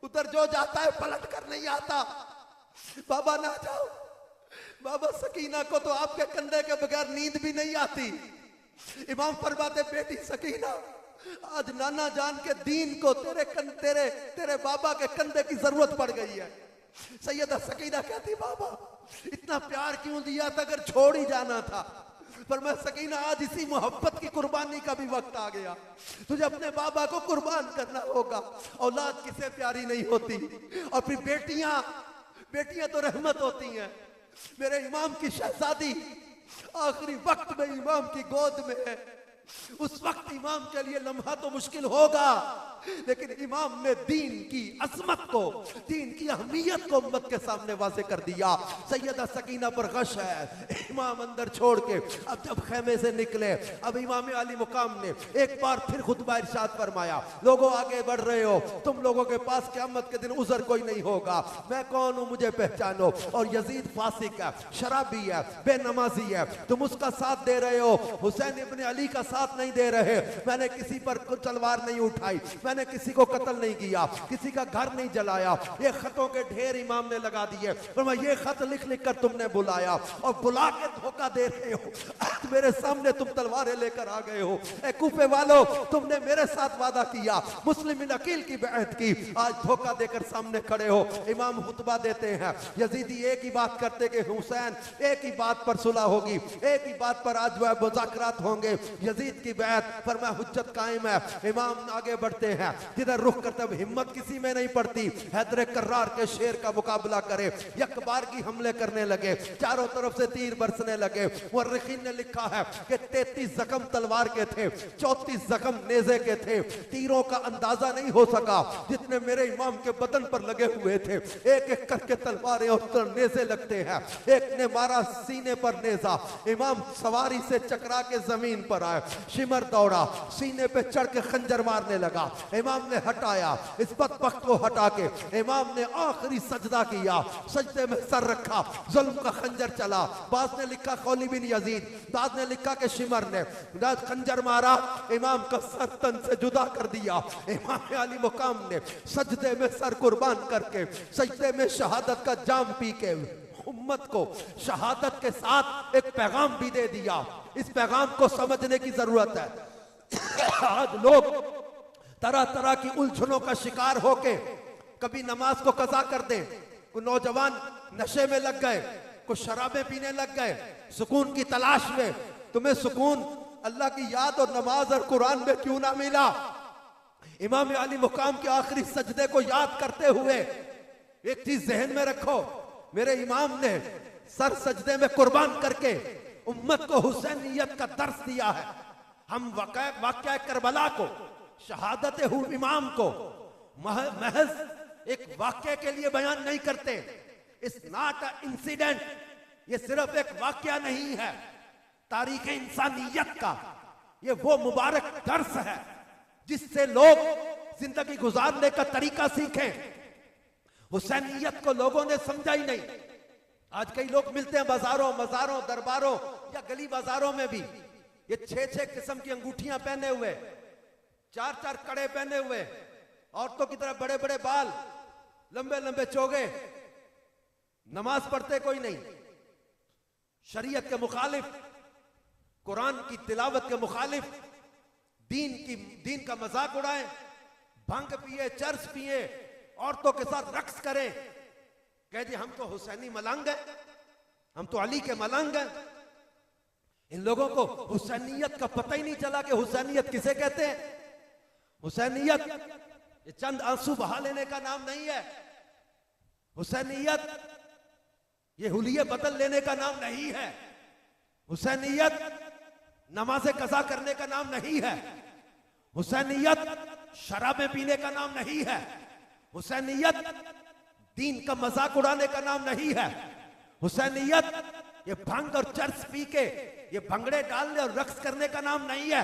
उधर जो जाता है पलट कर नहीं आता। बाबा ना जाओ, बाबा सकीना को तो आपके कंधे के बगैर नींद भी नहीं आती। इमाम फरमाते बेटी सकीना, आज नाना जान के दीन को तेरे बाबा के कंधे की जरूरत पड़ गई है। सैयदा सकीना कहती बाबा इतना प्यार क्यों दिया था, अगर छोड़ ही जाना था। पर मैं सकीना आज इसी मोहब्बत की कुर्बानी का भी वक्त आ गया, तुझे अपने बाबा को कुर्बान करना होगा। औलाद किसे प्यारी नहीं होती, और फिर बेटियां तो रहमत होती हैं। मेरे इमाम की शहजादी आखिरी वक्त में इमाम की गोद में है, उस वक्त इमाम के लिए लम्हा तो मुश्किल होगा, लेकिन इमाम ने दीन की अजमत को, दीन की अहमियत को उम्मत के सामने वाज़े कर दिया। सैयदा सकीना पर गश है, इमाम अंदर छोड़ के अब जब खेमे से निकले, अब इमाम अली मुकाम ने एक बार फिर खुतबा इरशाद फरमाया, लोगों आगे बढ़ रहे हो, तुम लोगों के पास क़यामत के दिन उज़र कोई नहीं होगा, मैं कौन हूं मुझे पहचानो। और यजीद फासिक है, शराबी है, बेनमाजी है, तुम उसका साथ दे रहे हो, हुसैन इब्न अली का साथ नहीं दे रहे। मैंने किसी पर तलवार नहीं उठाई, मैंने किसी को कत्ल नहीं किया, किसी का घर नहीं जलाया, ये खतों के ढेर इमाम ने लगा दिए। पर मैं ये खत लिख लिख कर तुमने बुलाया और बुला के धोखा दे रहे हो, आज मेरे सामने तुम तलवारें लेकर आ गए हो। ए कूफे वालों, तुमने मेरे साथ वादा किया, मुस्लिम अकील की बैत की, आज धोखा देकर सामने खड़े हो। इमाम खुतबा देते हैं, यजीदी एक ही बात करते कि हुसैन एक ही बात पर सुलह होगी, एक ही बात पर आज वह मुज़ाकरात होंगे, यजीद की बैत पर मैं हुज्जत कायम है। इमाम आगे बढ़ते हैं, जिधर रुख करते हिम्मत किसी में नहीं पड़ती, हैदर कर्रार के शेर का मुकाबला करे, यकबार की हमले करने लगे, चारों तरफ से तीर बरसने लगे। मुअर्रिखीन ने लिखा है कि 33 जख्म तलवार के थे, 34 जख्म नेज़े के थे, तीरों का अंदाजा नहीं हो सका जितने मेरे इमाम के बदन पर लगे हुए थे। एक एक करके तलवारें और नेज़े लगते हैं, एक ने मारा सीने पर नेज़ा, इमाम सवारी से चकरा के जमीन पर आए, शिमर दौड़ा, सीने पे चढ़ के खंजर मारने लगा। इमाम ने हटाया, इस बदबख्त को हटा के इमाम ने आखिरी सजदा किया, सजदे में सर रखा, जुल्म का खंजर चला। बाद ने लिखा खौली बिन यजीद, बाद ने लिखा कि शिमर ने खंजर मारा, इमाम का सर तन से जुदा कर दिया। इमाम अली मुकाम ने सजदे में सर कुर्बान करके, सजदे में शहादत का जाम पी के उम्मत को शहादत के साथ एक पैगाम भी दे दिया। इस पैगाम को समझने की जरूरत है। आज लोग तरह तरह की उलझनों का शिकार होके कभी नमाज को कज़ा कर दे, कोई नौजवान नशे में लग गए, कोई शराबें पीने लग गए, सुकून की तलाश में। तुम्हें सुकून अल्लाह की याद और नमाज और कुरान में क्यों ना मिला? इमाम अली मुकाम के आखिरी सजदे को याद करते हुए एक चीज जहन में रखो, मेरे इमाम ने सर सजदे में कुर्बान करके उम्मत को हुसैनियत का दर्स दिया है। हम वाक़या करबला को, शहादत इमाम को महज एक वाक़ये के लिए बयान नहीं करते। इट्स नॉट अ इंसिडेंट, ये सिर्फ एक वाक़या नहीं है, तारीख इंसानियत का ये वो मुबारक दर्स है जिससे लोग जिंदगी गुजारने का तरीका सीखें। हुसैनियत को लोगों ने समझा ही नहीं। आज कई लोग मिलते हैं बाजारों, मज़ारों, दरबारों या गली बाजारों में भी, ये 6-6 किस्म की अंगूठियां पहने हुए, 4-4 कड़े पहने हुए, औरतों की तरह बड़े बड़े बाल, लंबे लंबे चोगे, नमाज पढ़ते कोई नहीं, शरीयत के मुखालिफ, कुरान की तिलावत के मुखालिफ, दीन का मजाक उड़ाएं, भंग पिए, चर्च पिए, औरतों के साथ रक्स करें, कह दिए हम तो हुसैनी मलंग हैं, हम तो अली के मलंग हैं। इन लोगों को हुसैनियत का पता ही नहीं चला कि हुसैनियत किसे कहते हैं। हुसैनियत ये चंद आंसू बहा लेने का नाम नहीं है। हुसैनियत ये हुलिये बदल लेने का नाम नहीं है। हुसैनियत नमाज़े कज़ा करने का नाम नहीं है। हुसैनियत शराबें पीने का नाम नहीं है। हुसैनियत दीन का मजाक उड़ाने का नाम नहीं है। हुसैनियत ये भंग और चर्च पी के ये भंगड़े डालने और रक्स करने का नाम नहीं है।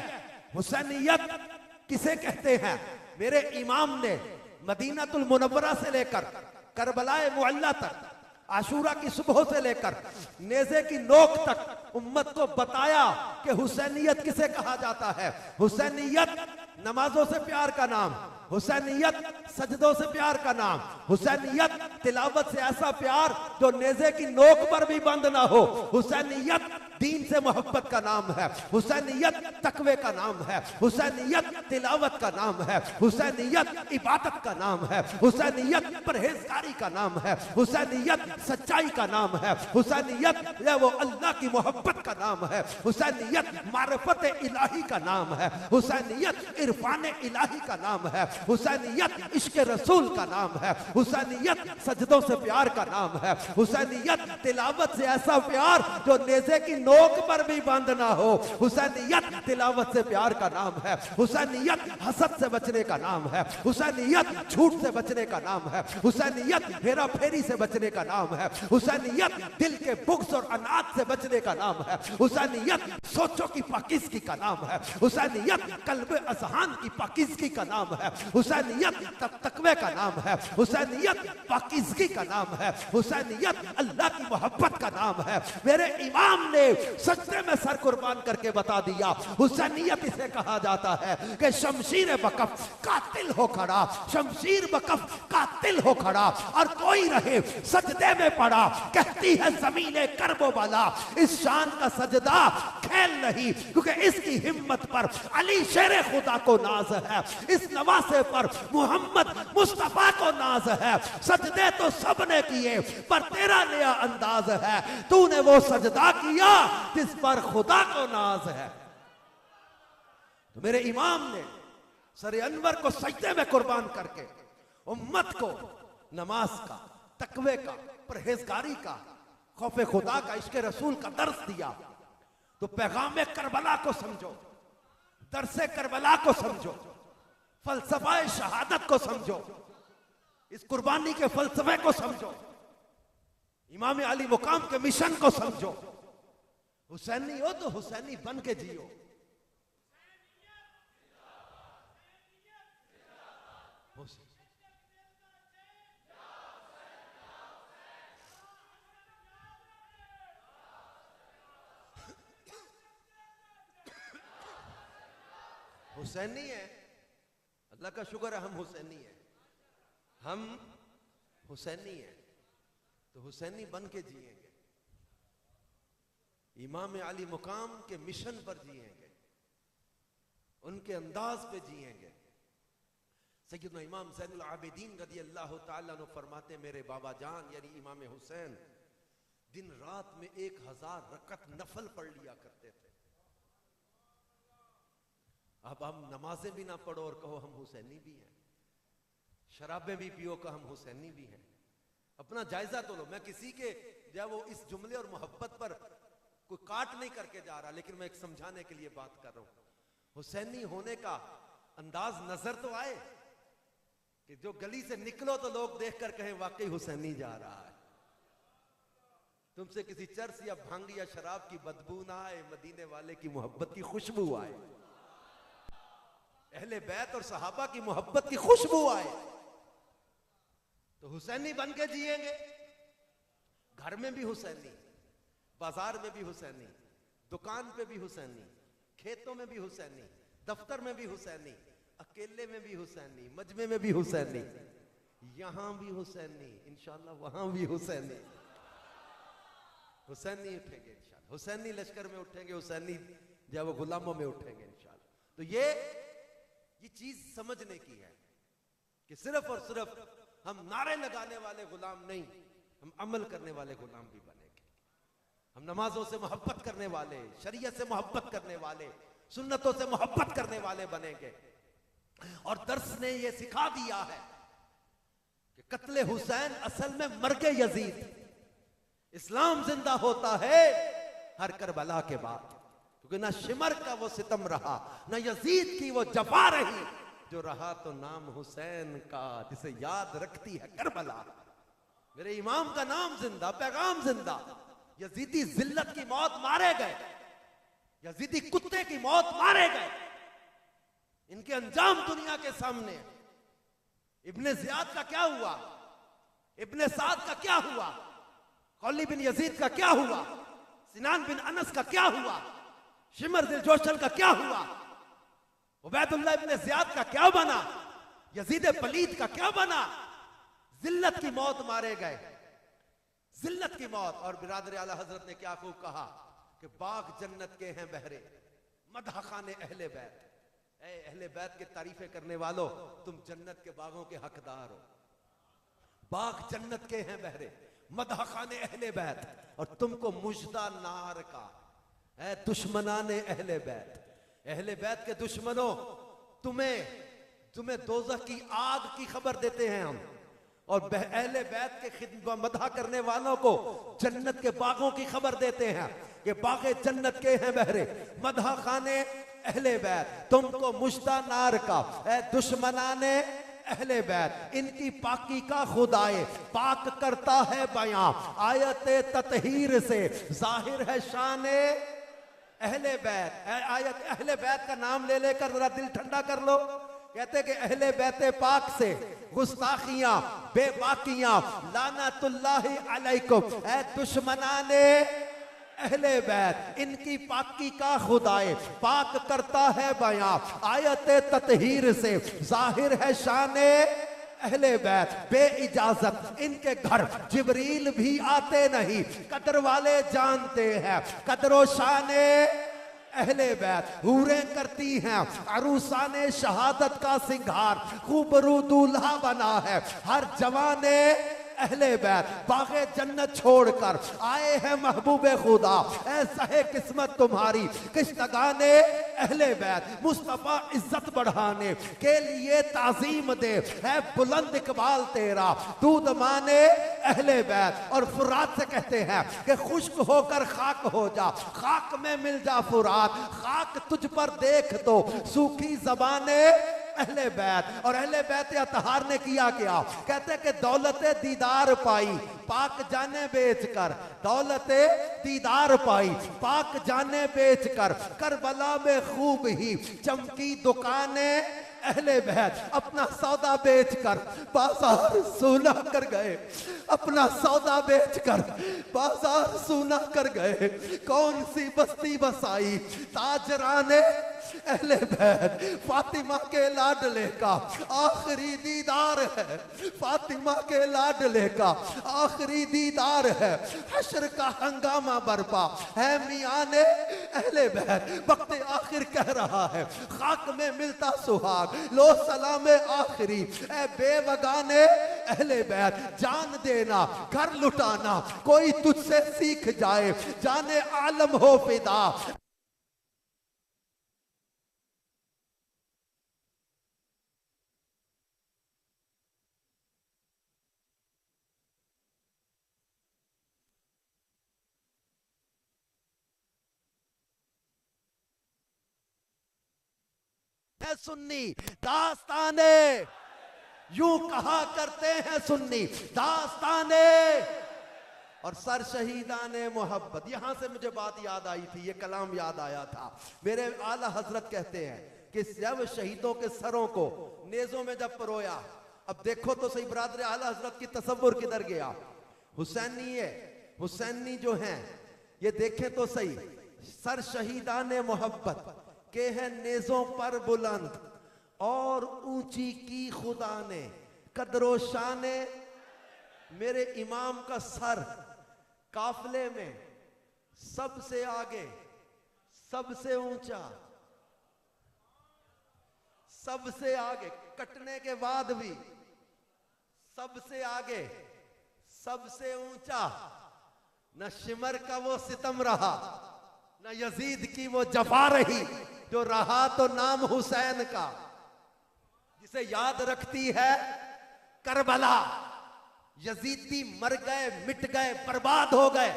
हुसैनियत किसे कहते हैं? मेरे इमाम ने मदीनातुल मुनव्वरा से लेकर करबलाए मुअल्ला तक, आशूरा की सुबह से लेकर नेज़े की नोक तक उम्मत को बताया कि हुसैनियत किसे कहा जाता है। हुसैनियत नमाजों से प्यार का नाम, हुसैनियत सजदों से प्यार का नाम, हुसैनियत तिलावत से ऐसा प्यार जो नेज़े की नोक पर भी बंद ना हो। हुसैनियत दीन से मोहब्बत का नाम है। हुसैनियत तकवे का नाम है। हुसैनियत तिलावत का नाम है। हुसैनियत इबादत का नाम है। हुसैनियत परहेजगारी का नाम है। हुसैनियत सच्चाई का नाम है। हुसैनियत वो अल्लाह की मोहब्बत का नाम है। हुसैनियत मारिफत इलाही का नाम है। हुसैनियत इरफान इलाही का नाम है। हुसैनियत इश्क रसूल का नाम है। हुसैनियत सजदों से प्यार का नाम है। हुसैनियत तिलावत से ऐसा प्यार जो नेज़े की नोक पर भी बंद ना हो। हुसैनियत तिलावत से प्यार का नाम है। हुसैनियत हसद से बचने का नाम है। हुसैनियत झूठ से बचने का नाम है। हुसैनियत हेरा फेरी से बचने का नाम है। हुसैनियत दिल के बुग़्ज़ और अनाज से बचने का नाम है। हुसैनियत सोचों की पाकीज़गी का नाम है। हुसैनियत कल्ब अज़हान की पाकीज़गी का नाम है। हुसैनियत तकवे का नाम है। हुसैनियत पाकीज़गी का नाम है। हुसैनियत अल्लाह की मोहब्बत का नाम है। मेरे इमाम ने सजदे में सर कुर्बान करके बता दिया हुसैनियत इसे कहा जाता है कि शमशीर बकफ कातिल हो खड़ा, शमशीर बकफ कातिल हो खड़ा और कोई रहे सजदे में पड़ा, कहती है ज़मीने करबो वाला इस शान का सजदा खेल नहीं, क्योंकि इसकी हिम्मत पर अली शेर खुदा को नाज है, इस नवासे पर मोहम्मद मुस्तफा को नाज है। सजदे तो सबने किए पर तेरा नया अंदाज है, तूने वो सजदा किया जिस पर खुदा को नाज है। तो मेरे इमाम ने सर अनवर को सजदे में कुर्बान करके उम्मत को नमाज का, तकवे का, परहेजगारी का, खौफे खुदा का, इश्क रसूल का दर्स दिया। तो पैगाम करबला को समझो, दरसे करबला को समझो, फलसफा शहादत को समझो, इस कुर्बानी के फलसफे को समझो, इमाम अली मुकाम के मिशन को समझो। हुसैनी हो तो हुसैनी बन के जियो। हुसैनी है, अल्लाह का शुक्र है हम हुसैनी है, हम हुसैनी है तो हुसैनी बन के जिएंगे, इमाम अली मुकाम के मिशन पर जिएंगे, उनके अंदाज पे जिएंगे। सैयदना इमाम ज़ैनुल आबिदीन रज़ी अल्लाह ताला अन्हु फरमाते, मेरे बाबा जान यानी इमाम हुसैन दिन रात में 1000 रकत नफल पढ़ लिया करते थे। अब हम नमाजें भी ना पढ़ो और कहो हम हुसैनी भी हैं, शराबें भी पियो का हम हुसैनी भी हैं। अपना जायजा तो लो। मैं किसी के जब वो इस जुमले और मोहब्बत पर कोई काट नहीं करके जा रहा, लेकिन मैं एक समझाने के लिए बात कर रहा हूं। हुसैनी होने का अंदाज नजर तो आए कि जो गली से निकलो तो लोग देखकर कहें वाकई हुसैनी जा रहा है। तुमसे किसी चर्च या भांग या शराब की बदबू ना आए, मदीने वाले की मोहब्बत की खुशबू आए, अहले बैत और सहाबा की मोहब्बत की खुशबू आए, तो हुसैनी बन के जिएंगे। घर में भी हुसैनी, बाजार में भी हुसैनी, दुकान पे भी हुसैनी, खेतों में भी हुसैनी, दफ्तर में भी हुसैनी, अकेले में भी हुसैनी, मजमे में भी हुसैनी, यहां भी हुसैनी, इंशाल्लाह वहां भी हुसैनी। हुसैनी उठेंगे इंशाल्लाह, हुसैनी लश्कर में उठेंगे, हुसैनी जब वो गुलामों में उठेंगे इंशाल्लाह। तो ये चीज समझने की है कि सिर्फ और सिर्फ हम नारे लगाने वाले गुलाम नहीं, हम अमल करने वाले गुलाम भी बनेंगे। हम नमाजों से मोहब्बत करने वाले, शरीयत से मोहब्बत करने वाले, सुन्नतों से मोहब्बत करने वाले बनेंगे। और दर्स ने यह सिखा दिया है कि कत्ले हुसैन असल में मर्गे यजीद, इस्लाम जिंदा होता है हर करबला के बाद, क्योंकि ना शिमर का वो सितम रहा, ना यजीद की वो जफा रही, जो रहा तो नाम हुसैन का, जिसे याद रखती है करबला। मेरे इमाम का नाम जिंदा, पैगाम जिंदा। यजीदी जिल्लत की मौत मारे गए, यजीदी कुत्ते की मौत मारे गए, इनके अंजाम दुनिया के सामने। इब्ने जियाद का क्या हुआ, इब्ने साद का क्या हुआ, खौली बिन यजीद का क्या हुआ, सिनान बिन अनस का क्या हुआ, शिमर दिल जोशल का क्या हुआ, उबैदुल्लाह इब्ने जियाद का क्या बना, यजीद पलीद का क्या बना। जिल्लत की मौत मारे गए, जिल्लत की मौत। और बिरादर आला हजरत ने क्या खूब कहा कि बाग जन्नत के हैं बहरे, मदह खाने अहले बैत। ए अहले बैत की तारीफें करने वालों, तुम जन्नत के बागों के हकदार हो। बाग जन्नत के हैं बहरे, मदह खाने अहले बैत, और तुमको मुजदा नार का। ए दुश्मनाने अहले बैत, अहले बैत के दुश्मनों, तुम्हें दोज़ख की आग की खबर देते हैं हम, और अहले बैत के खिदमत मदह करने वालों को जन्नत के बागों की खबर देते हैं कि बागे जन्नत के हैं बहरे, मदह खाने अहले बैत, तुमको मुश्ता नार का। ए दुश्मनाने अहले बैत, इनकी पाकी का खुदाए पाक करता है बयां, आयत ततहीर से जाहिर है शाने अहले बैत। आयत अहले बैत का नाम ले लेकर जरा दिल ठंडा कर लो। कहते कि अहले बैते पाक से गुस्ताखियां बेबाकियां लानतुल्लाहि अलैकुम, ऐ दुश्मनाने अहले बैत, इनकी पाकी का खुदाए पाक करता है बयां, आयत ततहीर से जाहिर है शाने अहले बैत। बे इजाजत इनके घर जिब्रील भी आते नहीं, कदर वाले जानते हैं कदरो शाने अहले बैत। हूरें करती हैं अरूसाने शहादत का सिंगार, खूबरू दूल्हा बना है हर जवाने अहले बैत। बागे जन्नत छोड़कर आए हैं महबूबे खुदा, ऐसा है किस्मत तुम्हारी किश्तगाने अहले बैत। मुस्तफा इज्जत बढ़ाने के लिए ताजीम दे, है बुलंद इकबाल तेरा दूध माने अहले बैत। और फुरात से कहते हैं कि खुश्क होकर खाक हो जा, खाक में मिल जा फुरात, खाक तुझ पर देख दो सूखी जबाने अहले बैत। और अहले बैत अतहार ने किया क्या, कहते कि दौलते दीदार पाई पाक जाने बेचकर, दौलते दीदार पाई पाक जाने बेचकर, करबला में खूब ही चमकी दुकानें अहले बैत। अपना सौदा बेचकर बाजार सूना कर गए, अपना सौदा बेचकर बाजार सूना कर गए। कौन सी बस्ती बसाई ताजराने अहले बैत। फातिमा के लाडले का आखिरी दीदार है, फातिमा के लाडले का आखिरी दीदार है। हश्र का हंगामा बरपा है मियाने अहले बैत। वक्त आखिर कह रहा है खाक में मिलता सुहाग, लो सलाम आखिरी ए बेवगाने अहले बैत। जान देना घर लुटाना कोई तुझसे सीख जाए, जाने आलम हो फिदा। सुन्नी दास्ताने, यूं कहा करते हैं सुन्नी दास्ताने। और सर शहीदाने मोहब्बत, यहां से मुझे बात याद आई थी, ये कलाम याद आया था। मेरे आला हजरत कहते हैं कि जब शहीदों के सरों को नेजों में जब परोया, अब देखो तो सही बरादर आला हजरत की तसव्वुर किधर गया। हुसैनी जो हैं ये देखें तो सही, सर शहीदाने मोहब्बत के हैं नेजों पर बुलंद, और ऊंची की खुदा ने कदरो शाने। मेरे इमाम का सर काफले में सबसे आगे, सबसे ऊंचा, सबसे आगे, कटने के बाद भी सबसे आगे, सबसे ऊंचा, न शिमर का वो सितम रहा, न यजीद की वो जफा रही, जो रहा तो नाम हुसैन का, जिसे याद रखती है करबला। यजीदी मर गए, मिट गए, बर्बाद हो गए,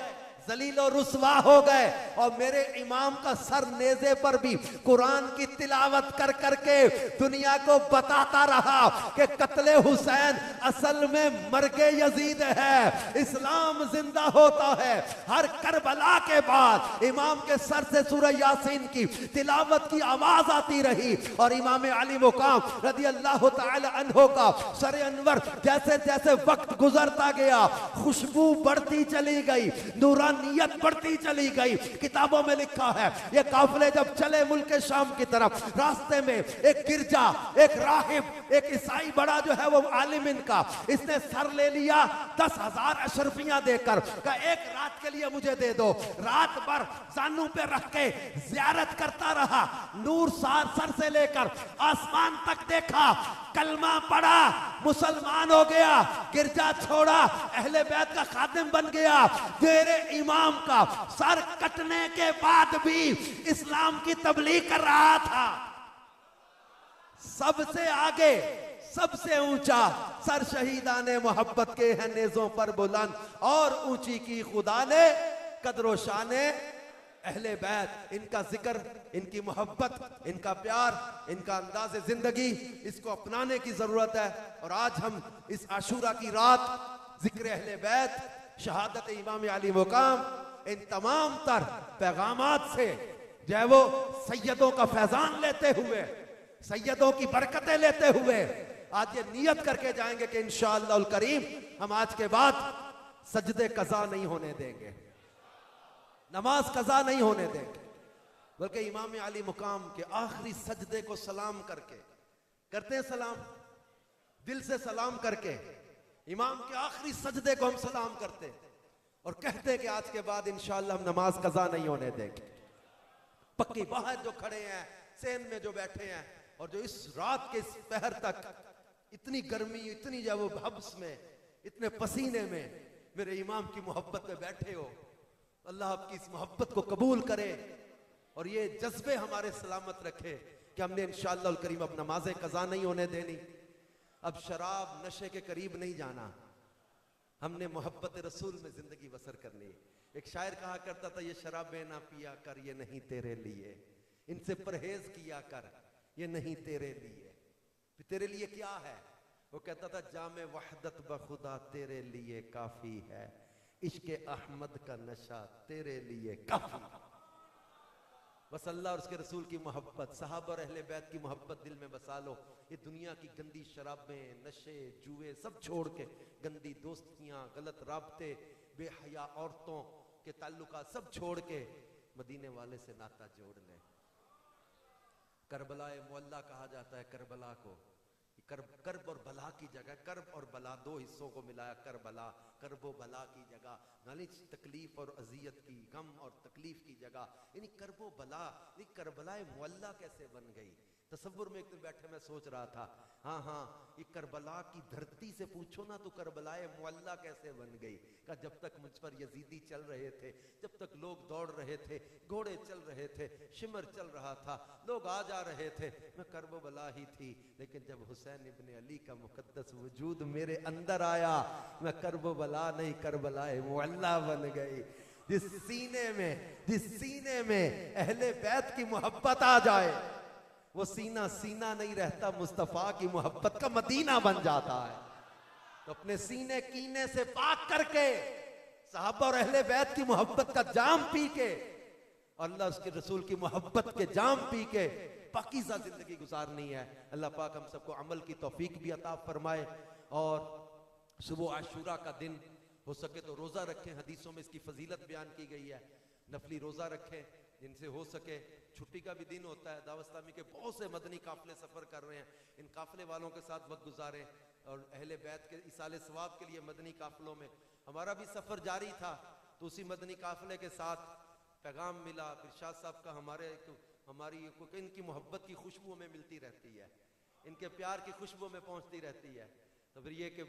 जलीलो रुसवा हो गए, और मेरे इमाम का सर नेज़े पर भी कुरान की तिलावत कर करके दुनिया को बताता रहा कि कत्ले हुसैन असल में मर्गे यजीद है, इस्लाम जिंदा होता है। हर करबला के बाद इमाम के सर से सूरह यासीन की तिलावत की आवाज आती रही, और इमाम अली मुकाम रज़ी अल्लाह तआला अन्हो का सर अनवर जैसे जैसे वक्त गुजरता गया, खुशबू बढ़ती चली गई, नूरान नियत बढ़ती चली गई। किताबों में लिखा है ये काफिले जब चले मुल्क शाम की तरफ, रास्ते में एक गिरजा, एक राहिब, एक ईसाई बड़ा जो है वो आलिम इनका, इसने सर ले लिया 10,000 अशरफियां देकर, का एक रात के लिए मुझे दे दो। रात भर जानू पे रख के जियारत करता रहा, नूर सर से लेकर आसमान तक देखा, कलमा पढ़ा, मुसलमान हो गया, गिरजा छोड़ा, अहले बैत का खादिम बन गया। तेरे इमाम का सर कटने के बाद भी इस्लाम की तबलीग कर रहा था। सबसे आगे, सबसे ऊंचा सर शहीदाने मोहब्बत के हैं नेज़ों पर बुलंद, और ऊंची की खुदा ने कदरो शाने अहले बैत। इनका जिक्र, इनकी मोहब्बत, इनका प्यार, इनका अंदाज़े जिंदगी, इसको अपनाने की जरूरत है। और आज हम इस आशूरा की रात जिक्र अहले बैत, शहादत इमाम अली मुकाम, इन तमाम तर पैगामात से जो है वो सैयदों का फैजान लेते हुए, सैयदों की बरकतें लेते हुए आज ये नियत करके जाएंगे कि इंशाअल्लाह करीम हम आज के बाद सजदे कज़ा नहीं होने देंगे, नमाज कज़ा नहीं होने देंगे, बल्कि इमाम अली मुकाम के आखिरी सजदे को सलाम करके, करते हैं सलाम, दिल से सलाम करके इमाम के आखिरी सजदे को हम सलाम करते और कहते हैं कि आज के बाद इंशाअल्लाह हम नमाज कज़ा नहीं होने देंगे। पक्की बाहर जो खड़े हैं, सेन में जो बैठे हैं, और जो इस रात के इस पहर तक इतनी गर्मी, इतनी जो वो हब्स में, इतने पसीने में मेरे इमाम की मोहब्बत में बैठे हो, अल्लाह आपकी इस मोहब्बत को कबूल करे और ये जज्बे हमारे सलामत रखे कि हमने इंशाअल्लाह करीम अब नमाज़ें कज़ा नहीं होने देनी, अब शराब नशे के करीब नहीं जाना, हमने मोहब्बत रसूल में जिंदगी बसर करनी। एक शायर कहा करता था, ये शराबें ना पिया कर, ये नहीं तेरे लिए, इनसे परहेज किया कर, ये नहीं तेरे लिए। तेरे लिए क्या है? वो कहता था, जामे वहदत बखुदा तेरे लिए काफी है, इश्क अहमद का नशा तेरे लिए काफी। बस अल्लाह और उसके रसूल की मोहब्बत, सहाबा और अहले बैत की मोहब्बत दिल में बसा लो। ये दुनिया की गंदी शराबें, नशे, जुए सब छोड़ के, गंदी दोस्तियां, गलत राब्ते, बेहया औरतों के ताल्लुकात सब छोड़ के मदीने वाले से नाता जोड़ ले। करबला मुअल्ला कहा जाता है करबला को, कर्ब और बला की जगह, कर्ब और बला दो हिस्सों को मिलाया करबला, कर्ब और बला की जगह, यानी तकलीफ और अजियत की, गम और तकलीफ की जगह, यानी कर्ब और बला, यानी करबला मुअल्ला कैसे बन गई। तसव्वुर में एक दिन बैठे मैं सोच रहा था, हाँ ये करबला की धरती से पूछो ना तो करबलाए मुअल्ला कैसे बन गई। का जब तक मुझ पर यजीदी चल रहे थे, जब तक लोग दौड़ रहे थे, घोड़े चल रहे थे, शिमर चल रहा था, लोग आ जा रहे थे, मैं करबला ही थी। लेकिन जब हुसैन इब्ने अली का मुकद्दस वजूद मेरे अंदर आया, मैं करबला नहीं करबलाए मुअल्ला बन गई। जिस सीने में अहले बैत की मोहब्बत आ जाए, वो सीना सीना नहीं रहता, मुस्तफा की मोहब्बत का मदीना बन जाता है। तो अपने सीने कीने से पाक करके, साहबा और अहले बैत की मोहब्बत का जाम पी के, अल्लाह उसके रसूल की मोहब्बत के जाम पी के पाकीज़ा जिंदगी गुजारनी है। अल्लाह पाक हम सबको अमल की तौफीक भी अता फरमाए। और सुबह आशूरा का दिन हो सके तो रोजा रखें, हदीसों में इसकी फजीलत बयान की गई है। नफली रोजा रखें जिनसे हो सके। छुट्टी का भी दिन होता है, दावत इस्लामी के बहुत से मदनी काफिले सफर कर रहे हैं, इन काफिले वालों के साथ वक्त गुजारें। और अहले बैत के इसाले सवाब के लिए मदनी काफिलों में हमारा भी सफर जारी था, तो उसी मदनी काफिले के साथ पैगाम मिला इरशाद साहब का, हमारी इनकी मोहब्बत की खुशबू हमें मिलती रहती है, इनके प्यार की खुशबू में पहुंचती रहती है। तो फिर ये कि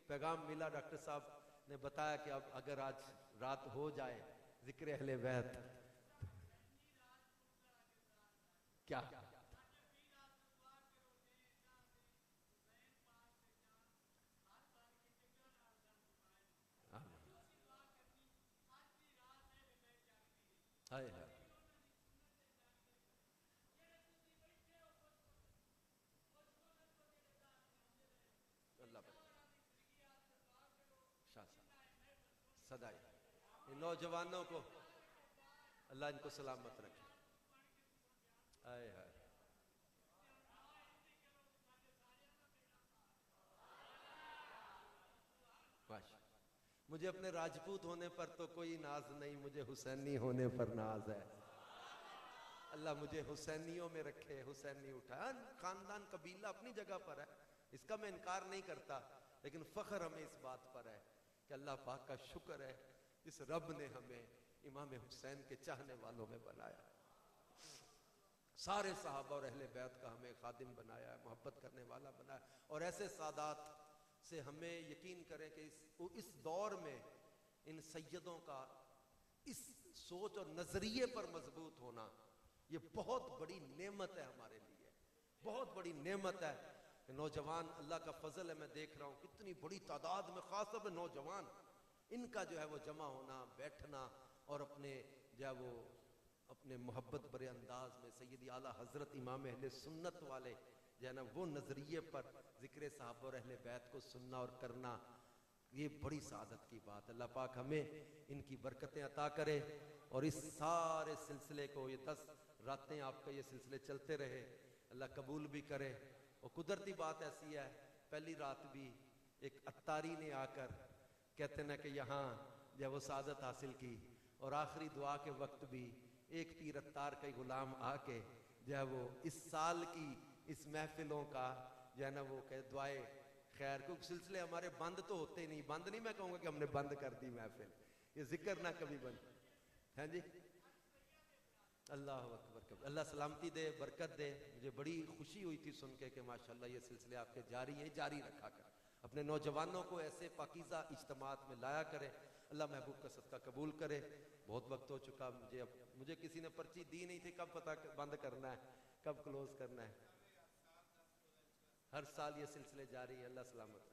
पैगाम मिला, डॉक्टर साहब ने बताया कि अब अगर आज रात हो जाए जिक्र अहले बैत। क्या हाय हाय अल्लाह सदाई इन नौजवानों को अल्लाह इनको सलामत रखे। हाय हाय माशा मुझे अपने राजपूत होने पर तो कोई नाज नहीं, मुझे हुसैनी होने पर नाज है। अल्लाह मुझे हुसैनियों में रखे, हुसैनी उठाए। खानदान कबीला अपनी जगह पर है, इसका मैं इनकार नहीं करता, लेकिन फख्र हमें इस बात पर है कि अल्लाह पाक का शुक्र है इस रब ने हमें इमाम हुसैन के चाहने वालों में बनाया, सारे सहाबा और अहले बैत का हमें खादिम बनाया है, मोहब्बत करने वाला बनाया। और ऐसे सादात से हमें यकीन करें कि इस दौर में इन सैयदों का इस सोच और नजरिए पर मजबूत होना ये बहुत बड़ी नेमत है हमारे लिए, बहुत बड़ी नेमत है। नौजवान अल्लाह का फजल है, मैं देख रहा हूँ कितनी बड़ी तादाद में खासतौर पर नौजवान, इनका जो है वो जमा होना, बैठना और अपने जो है वो अपने मोहब्बत भरे अंदाज में सैयदी आला हजरत इमाम अहले सुन्नत वाले जो है ना वो नजरिए पर जिक्र साहब और अहले बैत को सुनना और करना, ये बड़ी सादत की बात। अल्लाह पाक हमें इनकी बरकतें अता करे और इस सारे सिलसिले को, ये 10 रातें आपका ये सिलसिले चलते रहे, अल्लाह कबूल भी करे। और कुदरती बात ऐसी है, पहली रात भी एक अत्तारी ने आकर कहते ना कि यहाँ जब वो सादत हासिल की, और आखिरी दुआ के वक्त भी एक पीर अत्तार का गुलाम आके जो है वो इस साल की इस महफिलों का जो है ना वो कह दुआए खैर, क्योंकि सिलसिले हमारे बंद तो होते नहीं, बंद नहीं मैं कहूँगा कि हमने बंद कर दी महफिल, ये जिक्र ना कभी बंद है जी। अल्लाह अकबर, अल्लाह सलामती दे, बरकत दे। मुझे बड़ी खुशी हुई थी सुन के कि माशाल्लाह ये सिलसिले आपके जारी है, जारी रखा कर, अपने नौजवानों को ऐसे पाकीज़ा इज्तिमात में लाया करे। अल्लाह महबूब का सदका कबूल करे। बहुत वक्त हो चुका, मुझे किसी ने पर्ची दी नहीं थी कब पता बंद करना है, कब क्लोज करना है। हर साल ये सिलसिले जारी है, अल्लाह सलामत।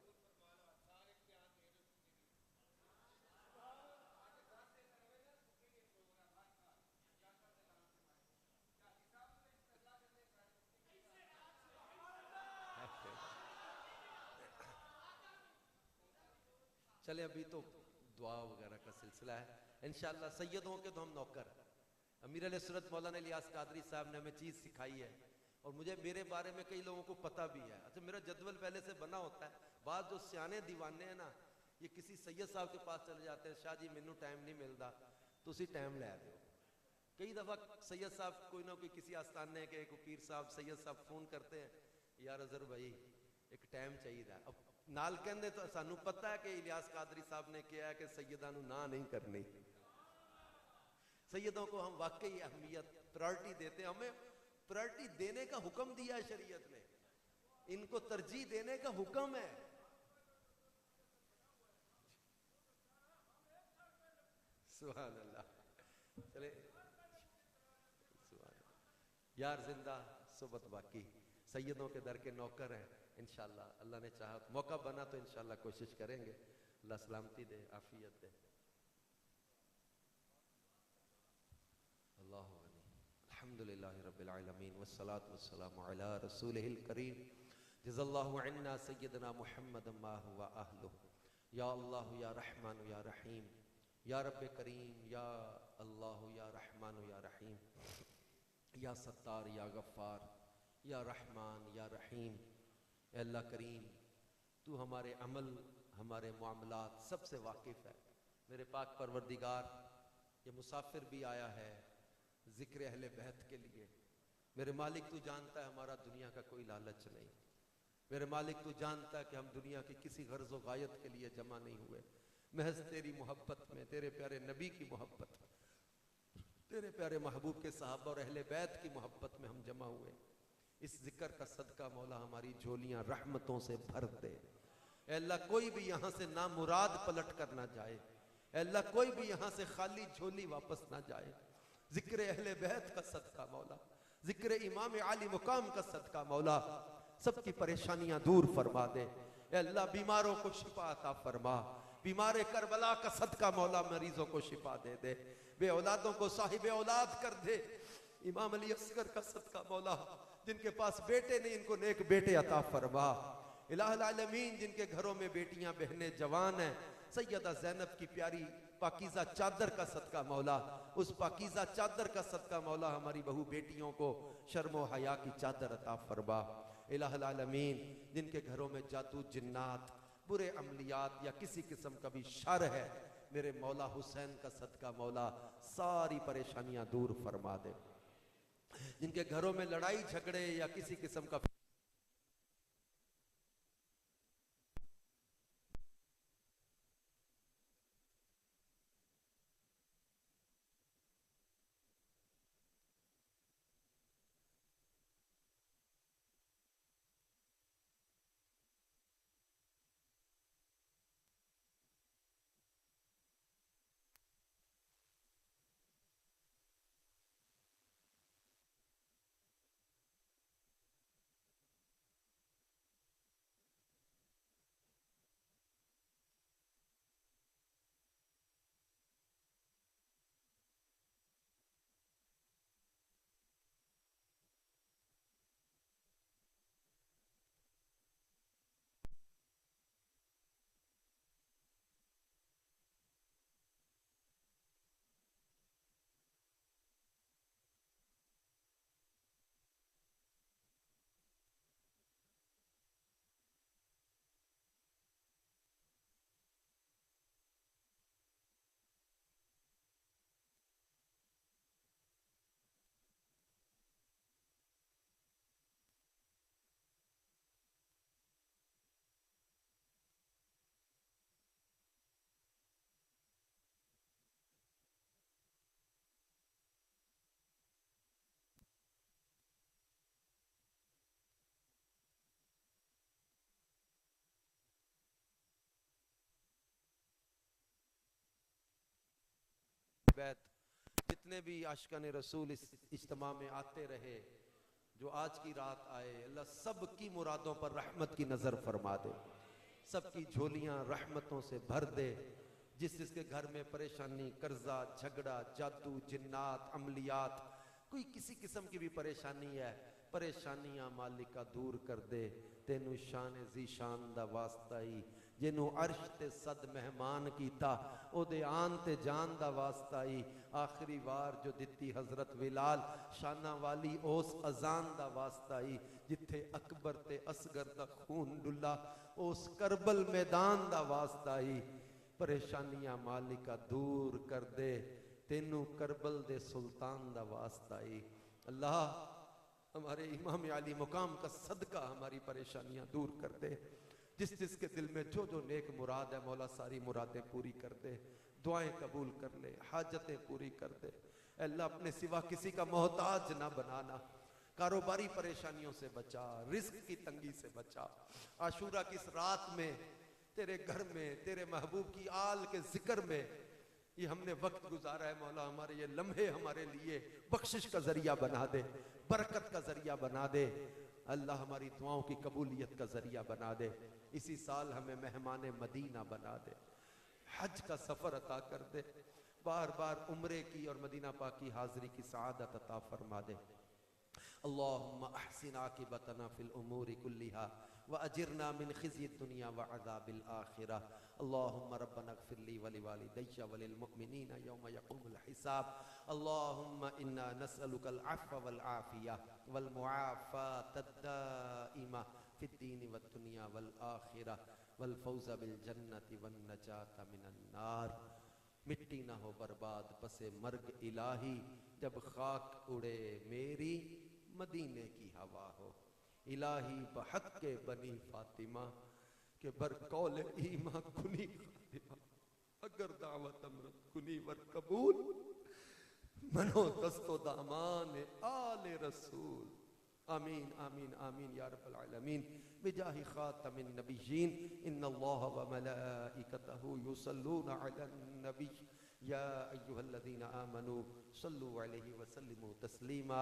चले अभी तो दुआ वगैरह का सिलसिला है इंशाअल्लाह। सैयदों के तो हम नौकर, अमीर अली सुन्नत मौलाना इलियास कादरी साहब ने हमें चीज़ सिखाई है, और मुझे मेरे बारे में कई लोगों को पता भी है। अच्छा, मेरा जदवल पहले से बना होता है, बाद जो सियाने दीवाने हैं ना, ये किसी सैयद साहब के पास चले जाते हैं, शाह जी मैनू टाइम नहीं मिलता, तो उसी टाइम लै दो। कई दफ़ा सैयद साहब कोई ना कोई किसी आस्थाने के एक पीर साहब सैयद साहब फोन करते हैं, यार अजहर भाई एक टाइम चाहिए। अब नाल कहते तो सानू पता है कि इलियास कादरी साहब ने किया है कि सैयदा नू ना नहीं करनी। सैयदों को हम वाकई अहमियत प्रायोरिटी देते हैं, हमें प्रायोरिटी देने का हुक्म दिया है शरीयत ने, इनको तरजीह देने का हुक्म है। सुभान अल्लाह। चले यार जिंदा सुबत बाकी, सैयदों के दर के नौकर हैं इंशाअल्लाह। अल्लाह ने चाहा मौका बना तो इंशाअल्लाह कोशिश करेंगे। अल्लाह सलामती दे, आफियत दे। अल्लाह अल्हम्दुलिल्लाहि रब्बिल आलमीन वस्सलातु वस्सलामु अला रसूलिहिल करीम जज़ल्लाहु अन्ना सय्यदना मुहम्मद मा हुवा अहलुहु। या अल्लाह या रहमान या रहीम, या रब्बे करीम, या अल्लाह या रहमान या रहीम, या सत्तार या गफ्फार, या रहमान या रहीम। अल्लाह करीम, तू हमारे अमल हमारे मामलात सबसे वाकिफ़ है। मेरे पाक परवरदिगार, ये मुसाफिर भी आया है जिक्र अहले बैत के लिए। मेरे मालिक तू जानता है हमारा दुनिया का कोई लालच नहीं। मेरे मालिक तू जानता है कि हम दुनिया की किसी गर्ज़ व गायत के लिए जमा नहीं हुए, महज तेरी मोहब्बत में, तेरे प्यारे नबी की मोहब्बत, तेरे प्यारे महबूब के सहाबा और अहले बैत की मोहब्बत में हम जमा हुए। इस जिक्र का सदका मौला हमारी झोलियां रहमतों से भर दे। ऐ अल्लाह, कोई भी यहाँ से ना मुराद पलट कर ना जाए। अल्लाह कोई भी यहां से खाली झोली वापस ना जाए। जिक्र अहले बैत का सदका मौला, जिक्र इमाम आली मुकाम का सदका मौला, सबकी परेशानियां दूर फरमा दे। अल्लाह बीमारों को शिफा अता फरमा, बीमार करबला का सदका मौला मरीजों को शिफा दे दे, बे औलादों को साहिब औलाद कर दे। इमाम अली असगर का सदका मौला, जिनके पास बेटे नहीं इनको नेक बेटे अता फरमा। इलाहुल आलमीन जिनके घरों में बेटियां बहनें जवान हैं, सैयदा ज़ैनब की प्यारी पाकीज़ा चादर का सदका मौला, उस पाकीज़ा चादर का सदका मौला हमारी बहू बेटियों को शर्म हया की चादर अता फरमा। इलाहुल आलमीन जिनके घरों में जादू जिन्नात बुरे अमलियात या किसी किस्म का भी शर है, मेरे मौला हुसैन का सदका मौला सारी परेशानियां दूर फरमा दे। जिनके घरों में लड़ाई झगड़े या किसी किस्म का बैत जितने भी आशिकान रसूल इस इज्तिमा में आते रहे, जो आज की रात आए, अल्लाह सबकी मुरादों पर रहमत की नजर फरमा दे, सबकी झोलियां रहमतों से भर दे। जिस जिसके घर में परेशानी, कर्जा, झगड़ा, जादू, जिन्नात, अमलियात, कोई किसी किस्म की भी परेशानी है, परेशानियां मालिका दूर कर दे। तेनू शान ज़ीशान दा वास्ता ही, जिन्हों अर्श ते सद मेहमान कीता, ओदे आन ते जान दा वास्ता ही। आखिरी वार जो दिती हजरत विलाल शाना वाली उस अजान दा वास्ता ही, जिथे अकबर ते असगर दा खून डुला उस करबल मैदान दा वास्ता ही। परेशानियां मालिका दूर कर दे, तेनू करबल दे सुल्तान दा वास्ता ही। अल्लाह हमारे इमाम आली मुकाम का सदका हमारी परेशानियां दूर कर दे। जिस जिसके दिल में जो जो नेक मुराद है मौला सारी मुरादें पूरी कर दे, दुआएं कबूल कर ले, हाजतें पूरी कर दे। अल्लाह अपने सिवा किसी का मोहताज ना बनाना, कारोबारी परेशानियों से बचा, रिस्क की तंगी से बचा। आशूरा की इस रात में तेरे घर में, तेरे महबूब की आल के जिक्र में ये हमने वक्त गुजारा है मौला, हमारे ये लम्हे हमारे लिए बख्शिश का जरिया बना दे, बरकत का जरिया बना दे। अल्लाह हमारी दुआओं की कबूलियत का जरिया बना दे। इसी साल हमें मेहमान मदीना बना दे, हज का सफर अता कर दे, बार बार उम्रे की और मदीना पाक की हाजिरी की सआदत अता फरमा दे। अल्लाहुम्मा अहसिन आकिबतना फिल उमूरि कुल्लिहा व अजिरना मिन खिज़्यि दुनिया व अज़ाबिल आखिरह। अल्लाहुम्मा रब्बना इग़फिर ली व लिवालिदैया व लिल मुमिनीना यौम यक़ूमुल हिसाब। अल्लाहुम्मा इन्ना नस्अलुकल अफ़्व वल आफ़िया वल मुआफ़ातद दाइमा फिद दीन व दुनिया वल आखिरह वल फ़ौज़ बिल जन्नति वन नजात मिनन नार। मिट्टी ना हो बर्बाद पसे मर्ग इलाही, जब खाक उड़े मेरी मदीने की हवा हो। इलाही बहक के बनी फातिमा के बर कौल ईमा कुनी फातिमा, अगर दावत अमरत कुनी वर कबूल, मनो दस्तो दामान आले रसूल। आमीन आमीन आमीन या रब्बल आलमीन बिजाहि खातमिन नबिय्यीन इन्नल्लाह व मलाइकतहु युसल्लूना अलन नबी या अय्युहल्लज़ीना आमनू सल्लु अलैहि व सल्लिमू तस्लीमा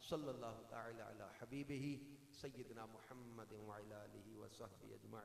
सल्लल्लाहु तआला अला हबीबिही सय्यिदना मुहम्मद व अला आलिहि व सहबिही अजमईन।